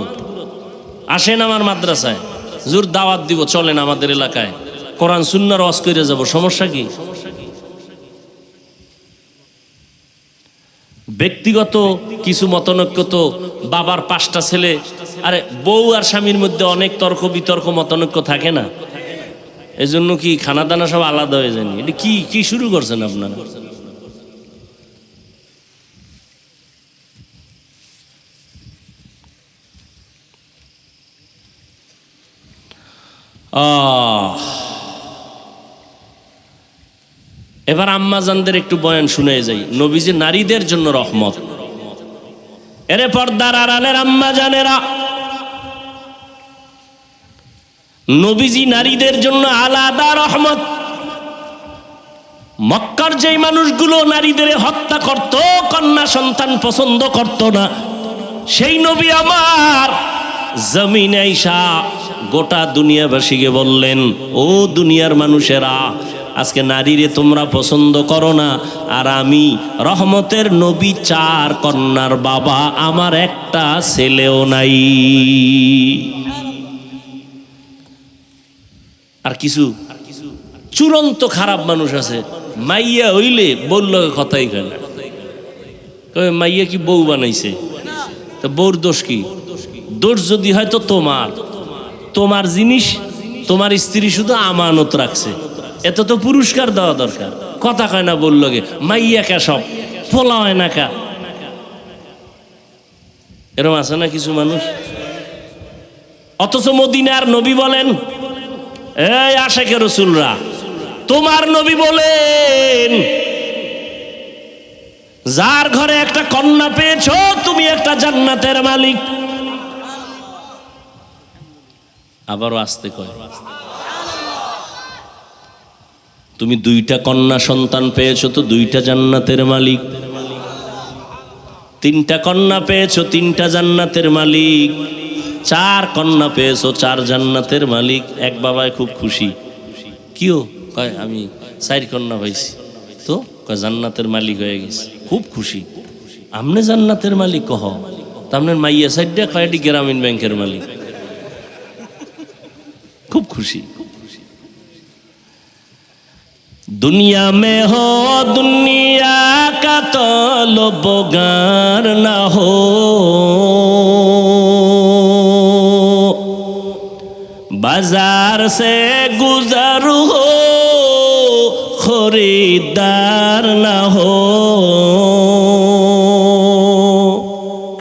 আসেন আমার মাদ্রাসায়, জোর দাওয়াত দিব, চলেন আমাদের এলাকায়, কোরআন সুন্নাহর ওয়াজ করে যাব, সমস্যা কি? ব্যক্তিগত কিছু মতনৈক্য তো, বাবার 5টা ছেলে, আরে বউ আর স্বামীর মধ্যে অনেক তর্ক বিতর্ক মতনৈক্য থাকে না? এই জন্য কি খানা দানা সব আলাদা হয়ে যায়নি? এটা কি কি শুরু করছেন আপনারা? এবার আম্মাজানদের একটু বয়ান শুনে যাই। নবীজি নারীদের জন্য রহমত। এরে পর্দার আড়ালের আম্মাজানেরা, নবীজি নারীদের জন্য আলাদা রহমত। মক্কার যেই মানুষগুলো নারীদের হত্যা করত, কন্যা সন্তান পছন্দ করত না, সেই নবী আমার জমিনে আইসা গোটা দুনিয়াবাসীকে বললেন, ও দুনিয়ার মানুষেরা, আজকে নারীরে তোমরা পছন্দ করো না, আর আমি রহমতের নবী, 4 কন্যার বাবা, আমার একটা ছেলেও নাই। আর কিছু চূড়ান্ত খারাপ মানুষ আছে, মাইয়া হইলে বলল কথাই কেন, মাইয়া কি বউ বানাইছে? তো বউর দোষ কি? দোষ যদি হয় তো তোমার, তোমার জিনিস তোমার স্ত্রী শুধু আমানত রাখছে, এত তো পুরস্কার দেওয়া দরকার। কথা কয় না বলল গে, মাইয়া কা সব ফোলা হয় না কা, এরকম আছে না কিছু মানুষ। অথচ মদিনার নবী বলেন, এই আশিকে রাসূলরা, তোমার নবী বলেন, যার ঘরে একটা কন্যা পেয়েছো তুমি একটা জান্নাতের মালিক। আবারও আসতে কয়, তুমি 2টা কন্যা সন্তান পেয়েছো তো 2টা জান্নাতের মালিক। 3টা কন্যা পেয়েছো 3টা জান্নাতের মালিক। 4 কন্যা পেয়েছো 4 জান্নাতের মালিক। এক বাবায় খুব খুশি, কিও কয় আমি 4 কন্যা পাইছি, তো কয় জান্নাতের মালিক হয়ে গেছে, খুব খুশি। আমনে জান্নাতের মালিক কহ, তামনের মাইয়া 4টা কয়টি গ্রামীণ ব্যাংকের মালিক, খুব খুশি। दुनिया में हो दुनिया का तलबगार न हो, बाजार से गुजर हो खरीदार न हो।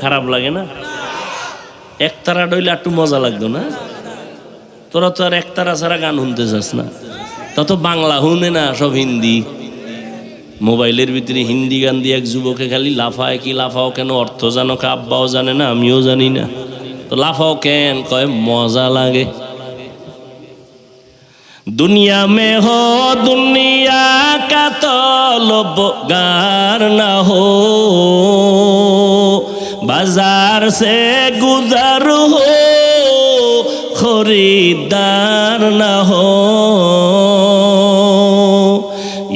খারাপ লাগে না? একতারা ডইলে একটু মজা লাগতো না? তোরা তো আর একতারা ছাড়া গান শুনতে চাস না, তত বাংলা শুনে না, সব হিন্দি। মোবাইলের ভিতরে হিন্দি গান দিয়ে এক যুবকে খালি লাফায়, কি লাফাও কেন অর্থ জানো কা আব্বাও জানে না, আমিও জানি না, তো লাফাও কেন, কয় মজা লাগে। दुनिया में हो दुनिया का तलबगार ना हो, बाजार से गुजर हो खरीदार ना हो।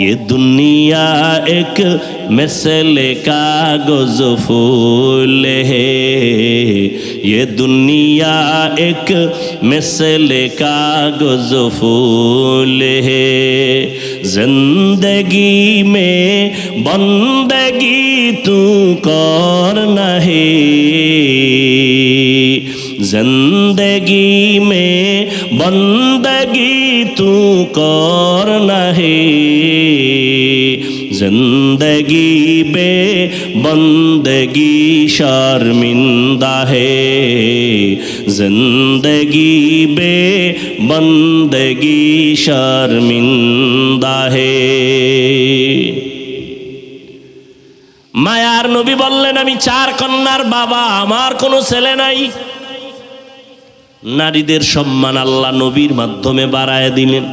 ये दुनिया एक मिसले कागज फूल है, ये दुनिया एक मिसले कागज फूल है। जिंदगी में बंदगी तू करना है, जिंदगी में बंदगी तू करना है। जिंदगी बे बंदगी शर्मिंदा है, जिंदगी बे बंदगी शर्मिंदा है। মায়ার নবী বললেন, আমি 4 কন্যার বাবা, আমার কোনো ছেলে নাই। নারীদের সম্মান আল্লাহ নবীর মাধ্যমে বাড়ায় দিলেন।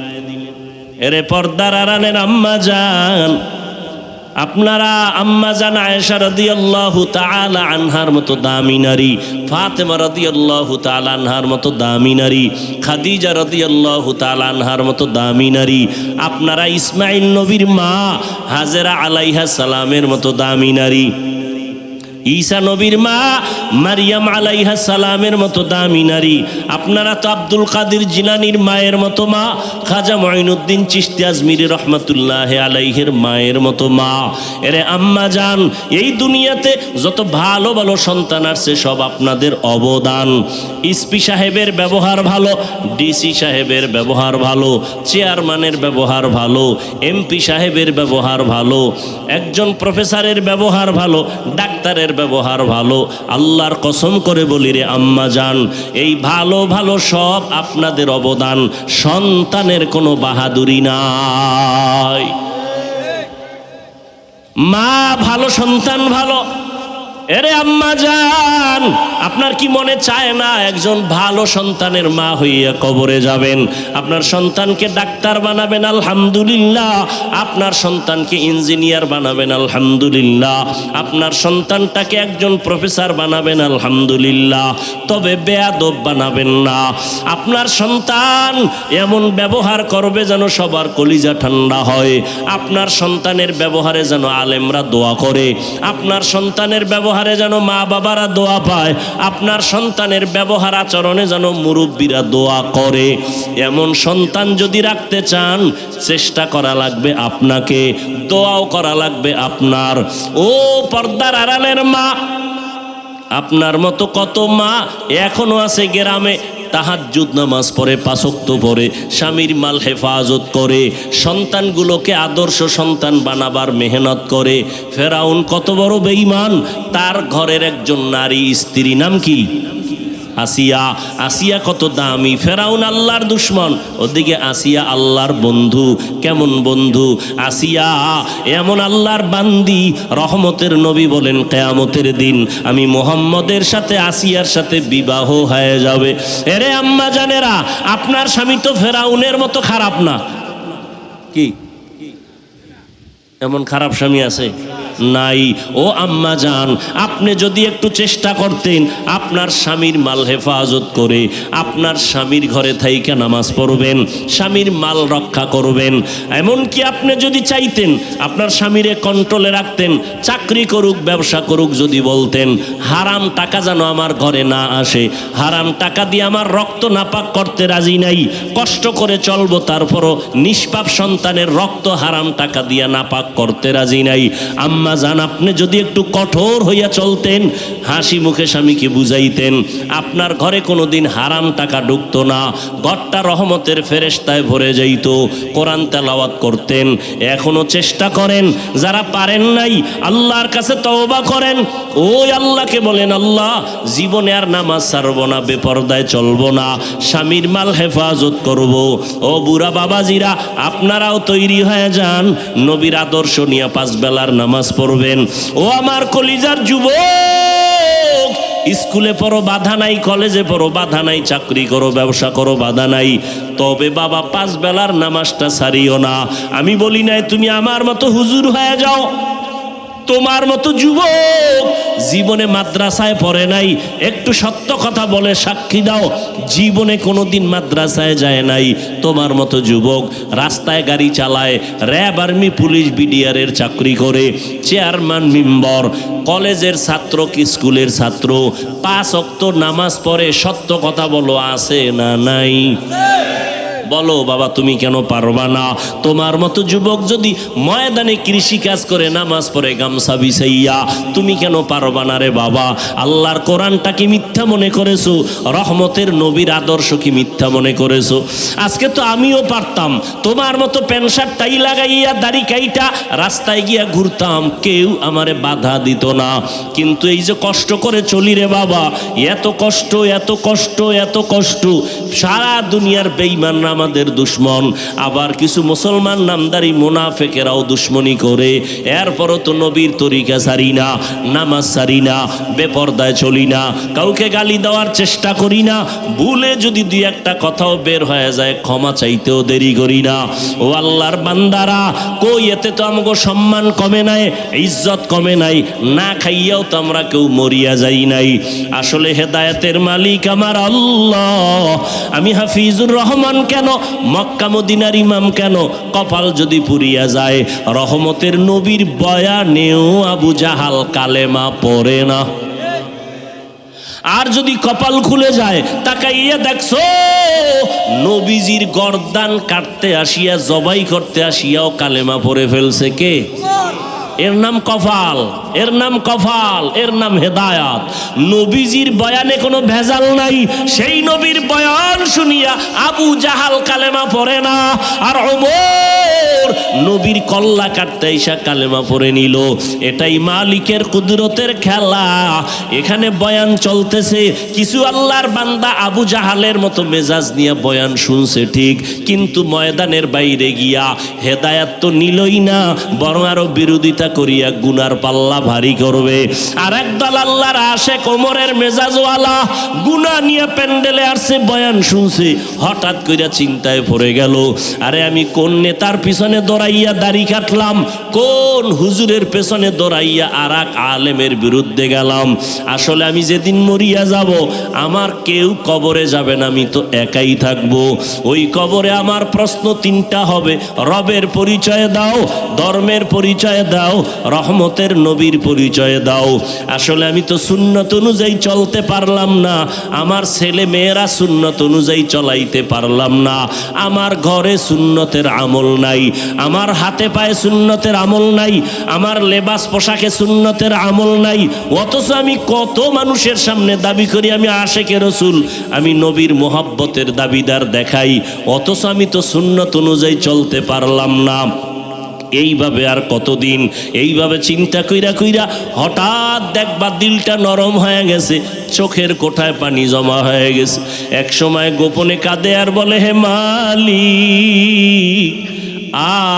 এরে পর্দার আড়ালের আম্মা জান, আপনারা আম্মা জান আয়েশা রাদিয়াল্লাহু তাআলা আনহার মতো দামি নারী, ফাতেমা রাদিয়াল্লাহু তাআলা আনহার মতো দামি নারী, খাদিজা রাদিয়াল্লাহু তাআলা আনহার মতো দামি নারী, আপনারা ইসমাইল নবীর মা হাজেরা আলাইহা সালামের মতো দামি নারী, ঈসা নবীর মা মারিয়াম আলাইহা সালামের মতো দামি নারী, আপনারা তো আব্দুল কাদের জিলানীর মায়ের মতো মা, খাজা মঈনুদ্দিন চিশতি আজমিরি রহমাতুল্লাহ আলাইহির মায়ের মতো মা। এরে আম্মা জান, এই দুনিয়াতে যত ভালো ভালো সন্তান আসছে সব আপনাদের অবদান। এসপি সাহেবের ব্যবহার ভালো, ডিসি সাহেবের ব্যবহার ভালো, চেয়ারম্যানের ব্যবহার ভালো, এমপি সাহেবের ব্যবহার ভালো, একজন প্রফেসরের ব্যবহার ভালো, ডাক্তারের ব্যবহার ভালো। আল্লাহর কসম করে বলি রে আম্মা জান, এই ভালো ভালো সব আপনাদের অবদান, সন্তানের কোনো বাহাদুরি নাই। মা ভালো, সন্তান ভালো। এরে আম্মা জান, আপনার কি মনে চায় না একজন ভালো সন্তানের মা হইয়া কবরে যাবেন? আপনার সন্তানকে ডাক্তার বানাবেন, আলহামদুলিল্লাহ। আপনার সন্তানকে ইঞ্জিনিয়ার বানাবেন, আলহামদুলিল্লাহ। আপনার সন্তানটাকে একজন প্রফেসর বানাবেন, আলহামদুলিল্লাহ। তবে বেয়াদব বানাবেন না। আপনার সন্তান এমন ব্যবহার করবে যেন সবার কলিজা ঠান্ডা হয়। আপনার সন্তানের ব্যবহারে যেন আলেমরা দোয়া করে, আপনার সন্তানের ব্যবহারে যেন মা বাবারা দোয়া পায়, আপনার সন্তানের ব্যবহার আচরণে যেন মুরব্বীরা দোয়া করে। এমন সন্তান যদি রাখতে চান, চেষ্টা করা লাগবে আপনাকে, দোয়াও করা লাগবে আপনার। ও পর্দার আড়ালের মা, আপনার মতো কত মা এখনো আছে গ্রামে, তাহাজ্জুদ নামাজ পড়ে, 5 ওয়াক্ত পড়ে, স্বামীর মাল হেফাজত করে, সন্তানগুলোকে আদর্শ সন্তান বানাবার মেহনত করে। ফেরাউন কত বড় বেঈমান, তার ঘরের একজন নারী স্ত্রী নাম কি? আসিয়া। আসিয়া কত দামি। ফেরাউন আল্লাহর দুশ্মন, ওদিকে আসিয়া আল্লাহর বন্ধু। কেমন বন্ধু? আসিয়া এমন আল্লাহর বান্দি, রহমতের নবী বলেন কিয়ামতের দিন আমি মুহাম্মদের সাথে আসিয়ার সাথে বিবাহ হয়ে যাবে। এরে আম্মা জানেরা, আপনার স্বামী তো ফেরাউনের মতো খারাপ না। কি এমন খারাপ স্বামী আছে? নাই। ও আম্মা জান, আপনি যদি একটু চেষ্টা করতেন, আপনার স্বামীর মাল হেফাজত করে, আপনার স্বামীর ঘরে থাইকা নামাজ পড়বেন, স্বামীর মাল রক্ষা করবেন। এমনকি আপনি যদি চাইতেন আপনার স্বামীরে কন্ট্রোলে রাখতেন, চাকরি করুক, ব্যবসা করুক, যদি বলতেন হারাম টাকা যেন আমার ঘরে না আসে, হারাম টাকা দিয়ে আমার রক্ত নাপাক করতে রাজি নাই, কষ্ট করে চলবো, তারপরও নিষ্পাপ সন্তানের রক্ত হারাম টাকা দিয়ে নাপাক করতে রাজি নাই। আম্মা আম্মা জান আপনি যদি একটু কঠোর হইয়া চলতেন, হাসি মুখে স্বামীকে বুঝাইতেন, আপনার ঘরে কোনোদিন হারাম টাকা ঢুকতো না, ঘরটা রহমতের ফেরেশতায় ভরে যাইত, কোরআন তেলাওয়াত করতেন। এখনো চেষ্টা করেন, যারা পারেন নাই আল্লাহর কাছে তওবা করেন, ওই আল্লাহকে বলেন আল্লাহ জীবনে আর নামাজ ছাড়বো না, বেপরদায় চলবো না, স্বামীর মাল হেফাজত করব। ও বুড়া বাবাজিরা আপনারাও তৈরি হয়ে যান, নবীর আদর্শ নিয়ে 5 বেলার নামাজ পড়বেন। ও আমার কলিজার যুবক, স্কুলে পড়ো বাধা নাই, কলেজে পড়ো বাধা নাই, চাকরি করো ব্যবসা করো বাধা নাই, তবে বাবা 5 বেলার নামাজটা ছাড়িও না। আমি বলি নাই তুমি আমার মতো হুজুর হয়ে যাও, তোমার মতো যুবক জীবনে মাদ্রাসায় পড়ে নাই, একটু সত্য কথা বলে সাক্ষী দাও, জীবনে কোনোদিন মাদ্রাসায় যায় নাই। তোমার মতো যুবক রাস্তায় গাড়ি চালায়, র্যাব আর্মি পুলিশ বিডিআরের চাকরি করে, চেয়ারম্যান মেম্বার, কলেজের ছাত্র কি স্কুলের ছাত্র, 5 ওয়াক্ত নামাজ পড়ে, সত্য কথা বলো আছে না নাই? বলো বাবা তুমি কেন পারবা না? তোমার মতো যুবক যদি ময়দানে কৃষি কাজ করে নামাজ পড়ে গামছা বিছাইয়া, তুমি কেন পারবা না রে বাবা? আল্লাহর কোরআনটা কি মিথ্যা মনে করেছো? রহমতের নবীর আদর্শ কি মিথ্যা মনে করেছো? আজকে তো আমিও পারতাম তোমার মতো প্যান্ট শার্ট টাই লাগাইয়া দাড়ি কাইটা রাস্তায় গিয়া ঘুরতাম, কেউ আমারে বাধা দিত না। কিন্তু এই যে কষ্ট করে চলি রে বাবা, এত কষ্ট এত কষ্ট এত কষ্ট, সারা দুনিয়ার বেঈমানরা আমাদের দুশ্মন, আবার কিছু মুসলমান নামদারি মুনাফেকেরাও দুশ্মনী করে, এরপরও তো নবীর তরিকা ছাড়ি না, নামাজ ছাড়ি না, বেপরদায় চলি না, কাউকে গালি দেওয়ার চেষ্টা করি না, ভুলে যদি 2-1টা কথাও বের হয়ে যায় ক্ষমা চাইতেও দেরি করি না। ও আল্লাহর বান্দারা, কই এতে তো আমাকে সম্মান কমে নাই, ইজ্জত কমে নাই, না খাইয়াও তো আমরা কেউ মরিয়া যাই নাই। আসলে হেদায়েতের মালিক আমার আল্লাহ। আমি হাফিজুর রহমান কেন, মক্কা মদিনার ইমাম কেন, কপাল যদি পুরিয়া যায়, রহমতের নবীর বয়ানেও আবু জাহাল কালেমা পড়ে না। আর যদি কপাল খুলে যায়, তাকাইয়া দেখছো নবীজির গর্দান কাটতে আসিয়া, জবাই করতে আসিয়াও কালেমা পড়ে ফেলছে কে? এর নাম কপাল, এর নাম কপাল, এর নাম হেদায়াত। নবীজির বয়ানে কোনো ভেজাল নাই, সেই নবীর বয়ান শুনিয়া আবু জাহাল কালেমা পড়ে না, আর ওমর নবীর কল্লা কাটতে এসে কালেমা পড়ে নিল। এটাই মালিকের কুদরতের খেলা। এখানে বয়ান চলতেছে, কিছু আল্লাহর বান্দা আবু জাহালের মতো মেজাজ নিয়ে বয়ান শুনছে ঠিক, কিন্তু ময়দানের বাইরে গিয়া হেদায়াত তো নিলই না, বরং আরো বিরোধিতা করিয়া গুনার পাল্লা ভারী করবে। আর একদল আল্লাহর আশেক ওমরের মেজাজওয়ালা গুনাহ নিয়ে প্যান্ডেলে আসছে, বয়ান শুনছে, হঠাৎ কইরা চিন্তায় পড়ে গেল, আরে আমি কোন নেতার পিছনে দৌড়াইয়া দাড়ি কাটলাম, কোন হুজুরের পেছনে দৌড়াইয়া আর এক আলেমের বিরুদ্ধে গেলাম। আসলে আমি যেদিন মরিয়া যাব, আমার কেউ কবরে যাবে না, আমি তো একাই থাকবো। ওই কবরে আমার প্রশ্ন 3টা হবে, রবের পরিচয় দাও, ধর্মের পরিচয় দাও, রহমতের নবীর পরিচয় দাও। আসলে আমি তো সুন্নত অনুযায়ী চলতে পারলাম না, আমার ছেলে মেয়েরা সুন্নত অনুযায়ী চলাইতে পারলাম না, আমার ঘরে সুন্নতের আমল নাই, আমার হাতে পায়ে সুন্নতের আমল নাই, আমার লেবাস পোশাকে সুন্নতের আমল নাই। অথচ আমি কত মানুষের সামনে দাবি করি আমি আশেকে রসুল, আমি নবীর মোহাব্বতের দাবিদার দেখাই, অথচ আমি তো সুন্নত অনুযায়ী চলতে পারলাম না। এইভাবে আর কতদিন? এইভাবে চিন্তা কইরা কইরা হঠাৎ দেখবা দিলটা নরম হয়ে গেছে, চোখের কোঠায় পানি জমা হয়ে গেছে। এক সময় গোপনে কাঁদে আর বলে, হে মালিক,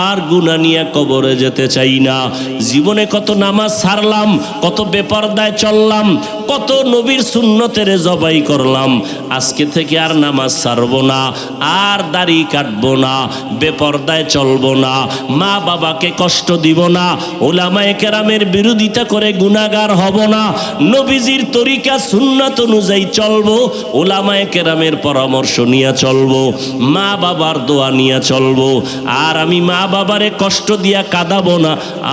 আর গুনাহ নিয়ে কবরে যেতে চাই না। জীবনে কত নামাজ ছাড়লাম, কত বেপরদায় চললাম, কত নবীর সুন্নতের জবাই করলাম, আজকে থেকে আর নামাজ ছাড়বো না, আর দাড়ি কাটবো না, বেপরদায় চলবো না, মা বাবাকে কষ্ট দিব না, উলামায়ে কেরামের বিরোধিতা করে গুনাহগার হব না, নবীজির তরিকা সুন্নাত অনুযায়ী চলবো, উলামায়ে কেরামের পরামর্শ নিয়ে চলবো, মা বাবার দোয়া নিয়ে চলবো, আর আমি মা বাবারে কষ্ট দিয়া কাঁদাবো না,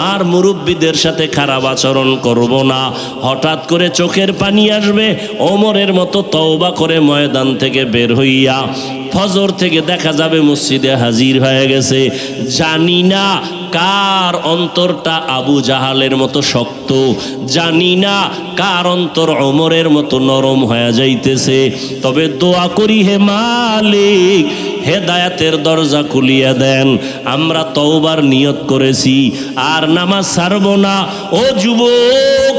আর মুরব্বীদের সাথে খারাপ আচরণ করব না। হঠাৎ করে চোখের পানি আসবে, ওমরের মতো তওবা করে ময়দান থেকে বের হইয়া ফজর থেকে দেখা যাবে মসজিদে হাজির হয়ে গেছে। জানি না কার অন্তরটা আবু জাহালের মতো শক্ত, জানি না কার অন্তর ওমরের মতো নরম হয়ে যাইতেছে। তবে দোয়া করি, হে মালিক, হেদায়াতের দরজা খুলিয়া দেন। আমরা তওবার নিয়ত করেছি, আর নামাজ ছাড়ব না। ও যুবক,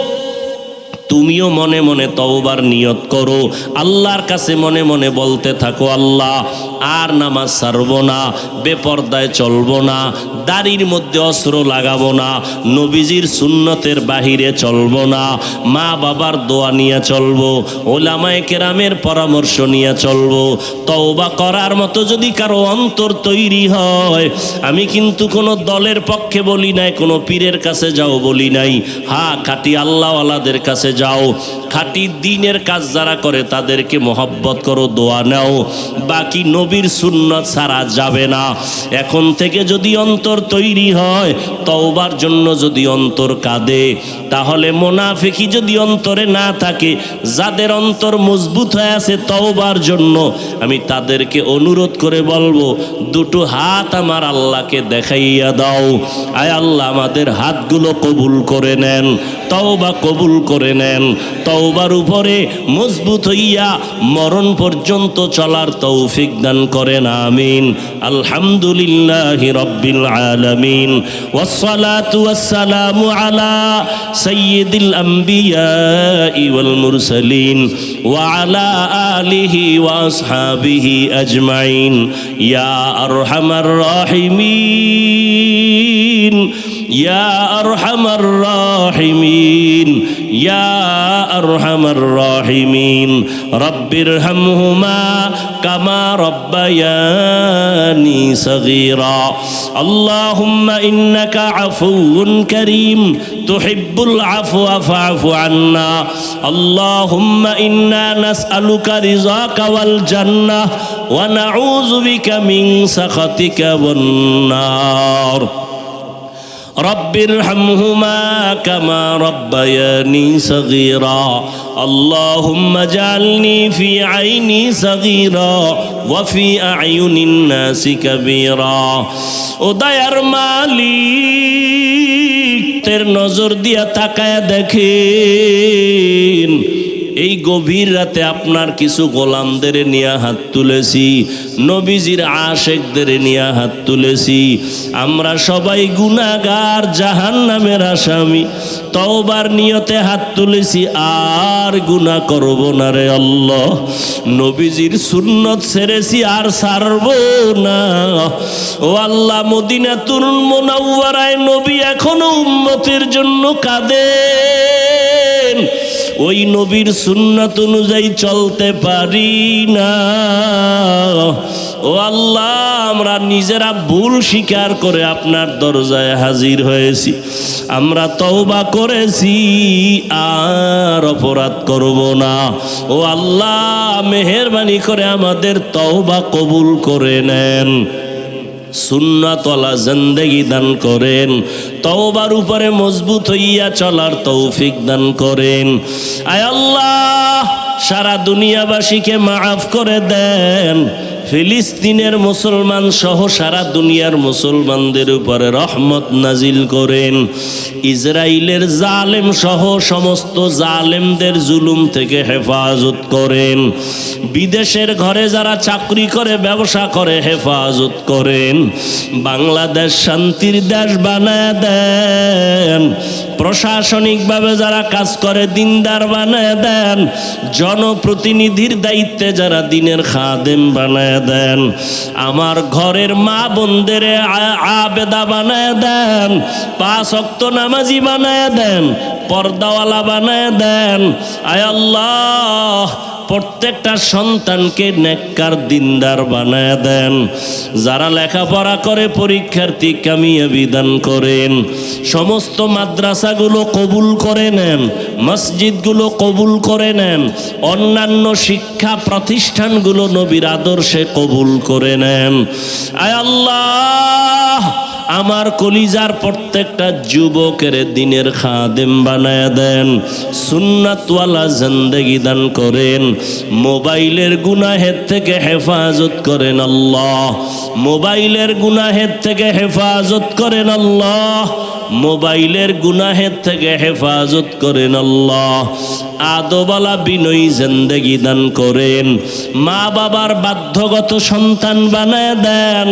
তুমিও মনে মনে তওবার নিয়ত করো, আল্লাহর কাছে মনে মনে বলতে থাকো, আল্লাহ আর নামাজ ছাড়ব না, বেপর্দায় চলব না, দাড়ির মধ্যে অস্ত্র লাগাবো না, নবীজির সুন্নতের বাহিরে চলব না, মা বাবার দোয়া নিয়ে চলবো, ওলামায়ে কেরামের পরামর্শ নিয়ে চলবো। তওবা করার মতো যদি কারো অন্তর তৈরি হয়, আমি কিন্তু কোনো দলের পক্ষে বলি নাই, কোনো পীরের কাছে যাও বলি নাই। হ্যাঁ, খাঁটি আল্লাহওয়ালাদের কাছে যাও, খাঁটি দ্বীনের কাজ যারা করে তাদেরকে মহব্বত করো, দোয়া নাও। বাকি নবীর সুন্নত ছাড়া যাবে না। এখন থেকে যদি অন্তর তৈরি হয়, তওবার জন্য যদি অন্তর কাঁদে, তাহলে মুনাফিকি যদি অন্তরে না থাকে, যাদের অন্তর মজবুত হয়ে আছে তওবার জন্য, আমি তাদেরকে অনুরোধ করে বলবো, দুটো হাত আমার আল্লাহকে দেখাইয়া দাও। আয় আল্লাহ, আমাদের হাতগুলো কবুল করে নেন, তওবা কবুল করে নেন। তওবার উপরে মজবুত হইয়া মরণ পর্যন্ত চলার তৌফিক দান করেন, আমিন। আলহামদুলিল্লাহি রাব্বিল আলামিন, ওয়াসসালাতু ওয়াসসালামু আলা সাইয়্যিদিল আমবিয়াই ওয়াল মুরসালিন ওয়া আলা আলিহি ওয়া আসহাবিহি আজমাইন। ইয়া আরহামার রাহিমিন, ইয়া আরহামার রাহিমিন, ইয়া আরহামার রাহিমিন। রব্বিরহামহুমা কামা রব্বায়ানি সগীরা। আল্লাহুম্মা ইন্নাকা আফুউন কারীম তুহিব্বুল আফওয়া ফা'ফু আন্না। আল্লাহুম্মা ইন্না নাসআলুকা রিযাকা ওয়াল জান্নাহ ওয়া নাউযু বিকা মিন সাখাতিকা ওয়ান নার। রব্বিরহামহুমা কামা রব্বায়ানি সগীরা। আল্লাহুম্মা জাআলনি ফি আইনি সগীরা ওয়া ফি আয়ুনিন নাসি কাবীরা। ও দয়ার মালিক, তের নজর দিয়া তাকায়া দেখেন, এই গভীর রাতে আপনার কিছু গোলামদের নিয়ে হাত তুলেছি, নবীজির আশেকদের নিয়ে হাত তুলেছি। আমরা সবাই গুনাহগার, জাহান্নামের আসামি। তওবার নিয়তে হাত তুলেছি, আর গুনাহ করব না রে আল্লাহ। নবীজির সুন্নত ছেড়েছি, আর ছাড়ব না। ও আল্লাহ, মদিনাতুল মুনাওয়ারায় নবী এখনো উম্মতের জন্য কাঁদেন। ওই নবীর সুন্নাত অনুযায়ী চলতে পারি না। ও আল্লাহ, আমরা নিজেরা ভুল স্বীকার করে আপনার দরজায় হাজির হয়েছি। আমরা তওবা করেছি, আর অপরাধ করব না। ও আল্লাহ, মেহেরবানি করে আমাদের তওবা কবুল করে নেন, সুন্নাতওয়ালা জিন্দেগি দান করেন, তওবার উপরে মজবুত হইয়া চলার তৌফিক দান করেন। আয় আল্লাহ, সারা দুনিয়াবাসীকে মাফ করে দেন। ফিলিস্তিনের মুসলমান সহ সারা দুনিয়ার মুসলমানদের উপরে রহমত নাজিল করেন। ইসরায়েলের জালেম সহ সমস্ত জালেমদের জুলুম থেকে হেফাজত করেন। বিদেশের ঘরে যারা চাকরি করে, ব্যবসা করে, হেফাজত করেন। বাংলাদেশ শান্তির দেশ বানায় দেন। প্রশাসনিকভাবে যারা কাজ করে, দিনদার বানায় দেন। জনপ্রতিনিধির দায়িত্বে যারা, দিনের খাদেম বানায় দেন। আমার ঘরের মা বোনদের আবেদা বানায় দেন। 5 ওয়াক্ত নামাজি বানায় দেন, পর্দাওয়ালা বানায় দেন। আয় আল্লাহ, প্রত্যেকটা সন্তানকে নেককার দিনদার বানায় দেন। যারা লেখাপড়া করে, পরীক্ষার্থী কামিয়াবি দান করেন। সমস্ত মাদ্রাসাগুলো কবুল করে নেন, মসজিদগুলো কবুল করে নেন। অন্যান্য শিক্ষা প্রতিষ্ঠানগুলো নবীর আদর্শে কবুল করে নেন। আয় আল্লাহ, আমার কলিজার প্রত্যেকটা যুবকের দিনের খাদেম বানায় দেন, সুন্নাতওয়ালা জিন্দেগি দান করেন, মোবাইলের গুনাহের থেকে হেফাজত করেন আল্লাহ, মোবাইলের গুনাহের থেকে হেফাজত করেন আল্লাহ, মোবাইলের গুনাহের থেকে হেফাজত করেন আল্লাহ। আদবালা বিনয়ী জিন্দেগি দান করেন, মা বাবার বাধ্যগত সন্তান বানায় দেন।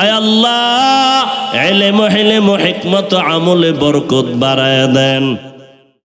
আয় আল্লাহ, ইলম হিকমত আমলে বরকত বাড়ায় দেন।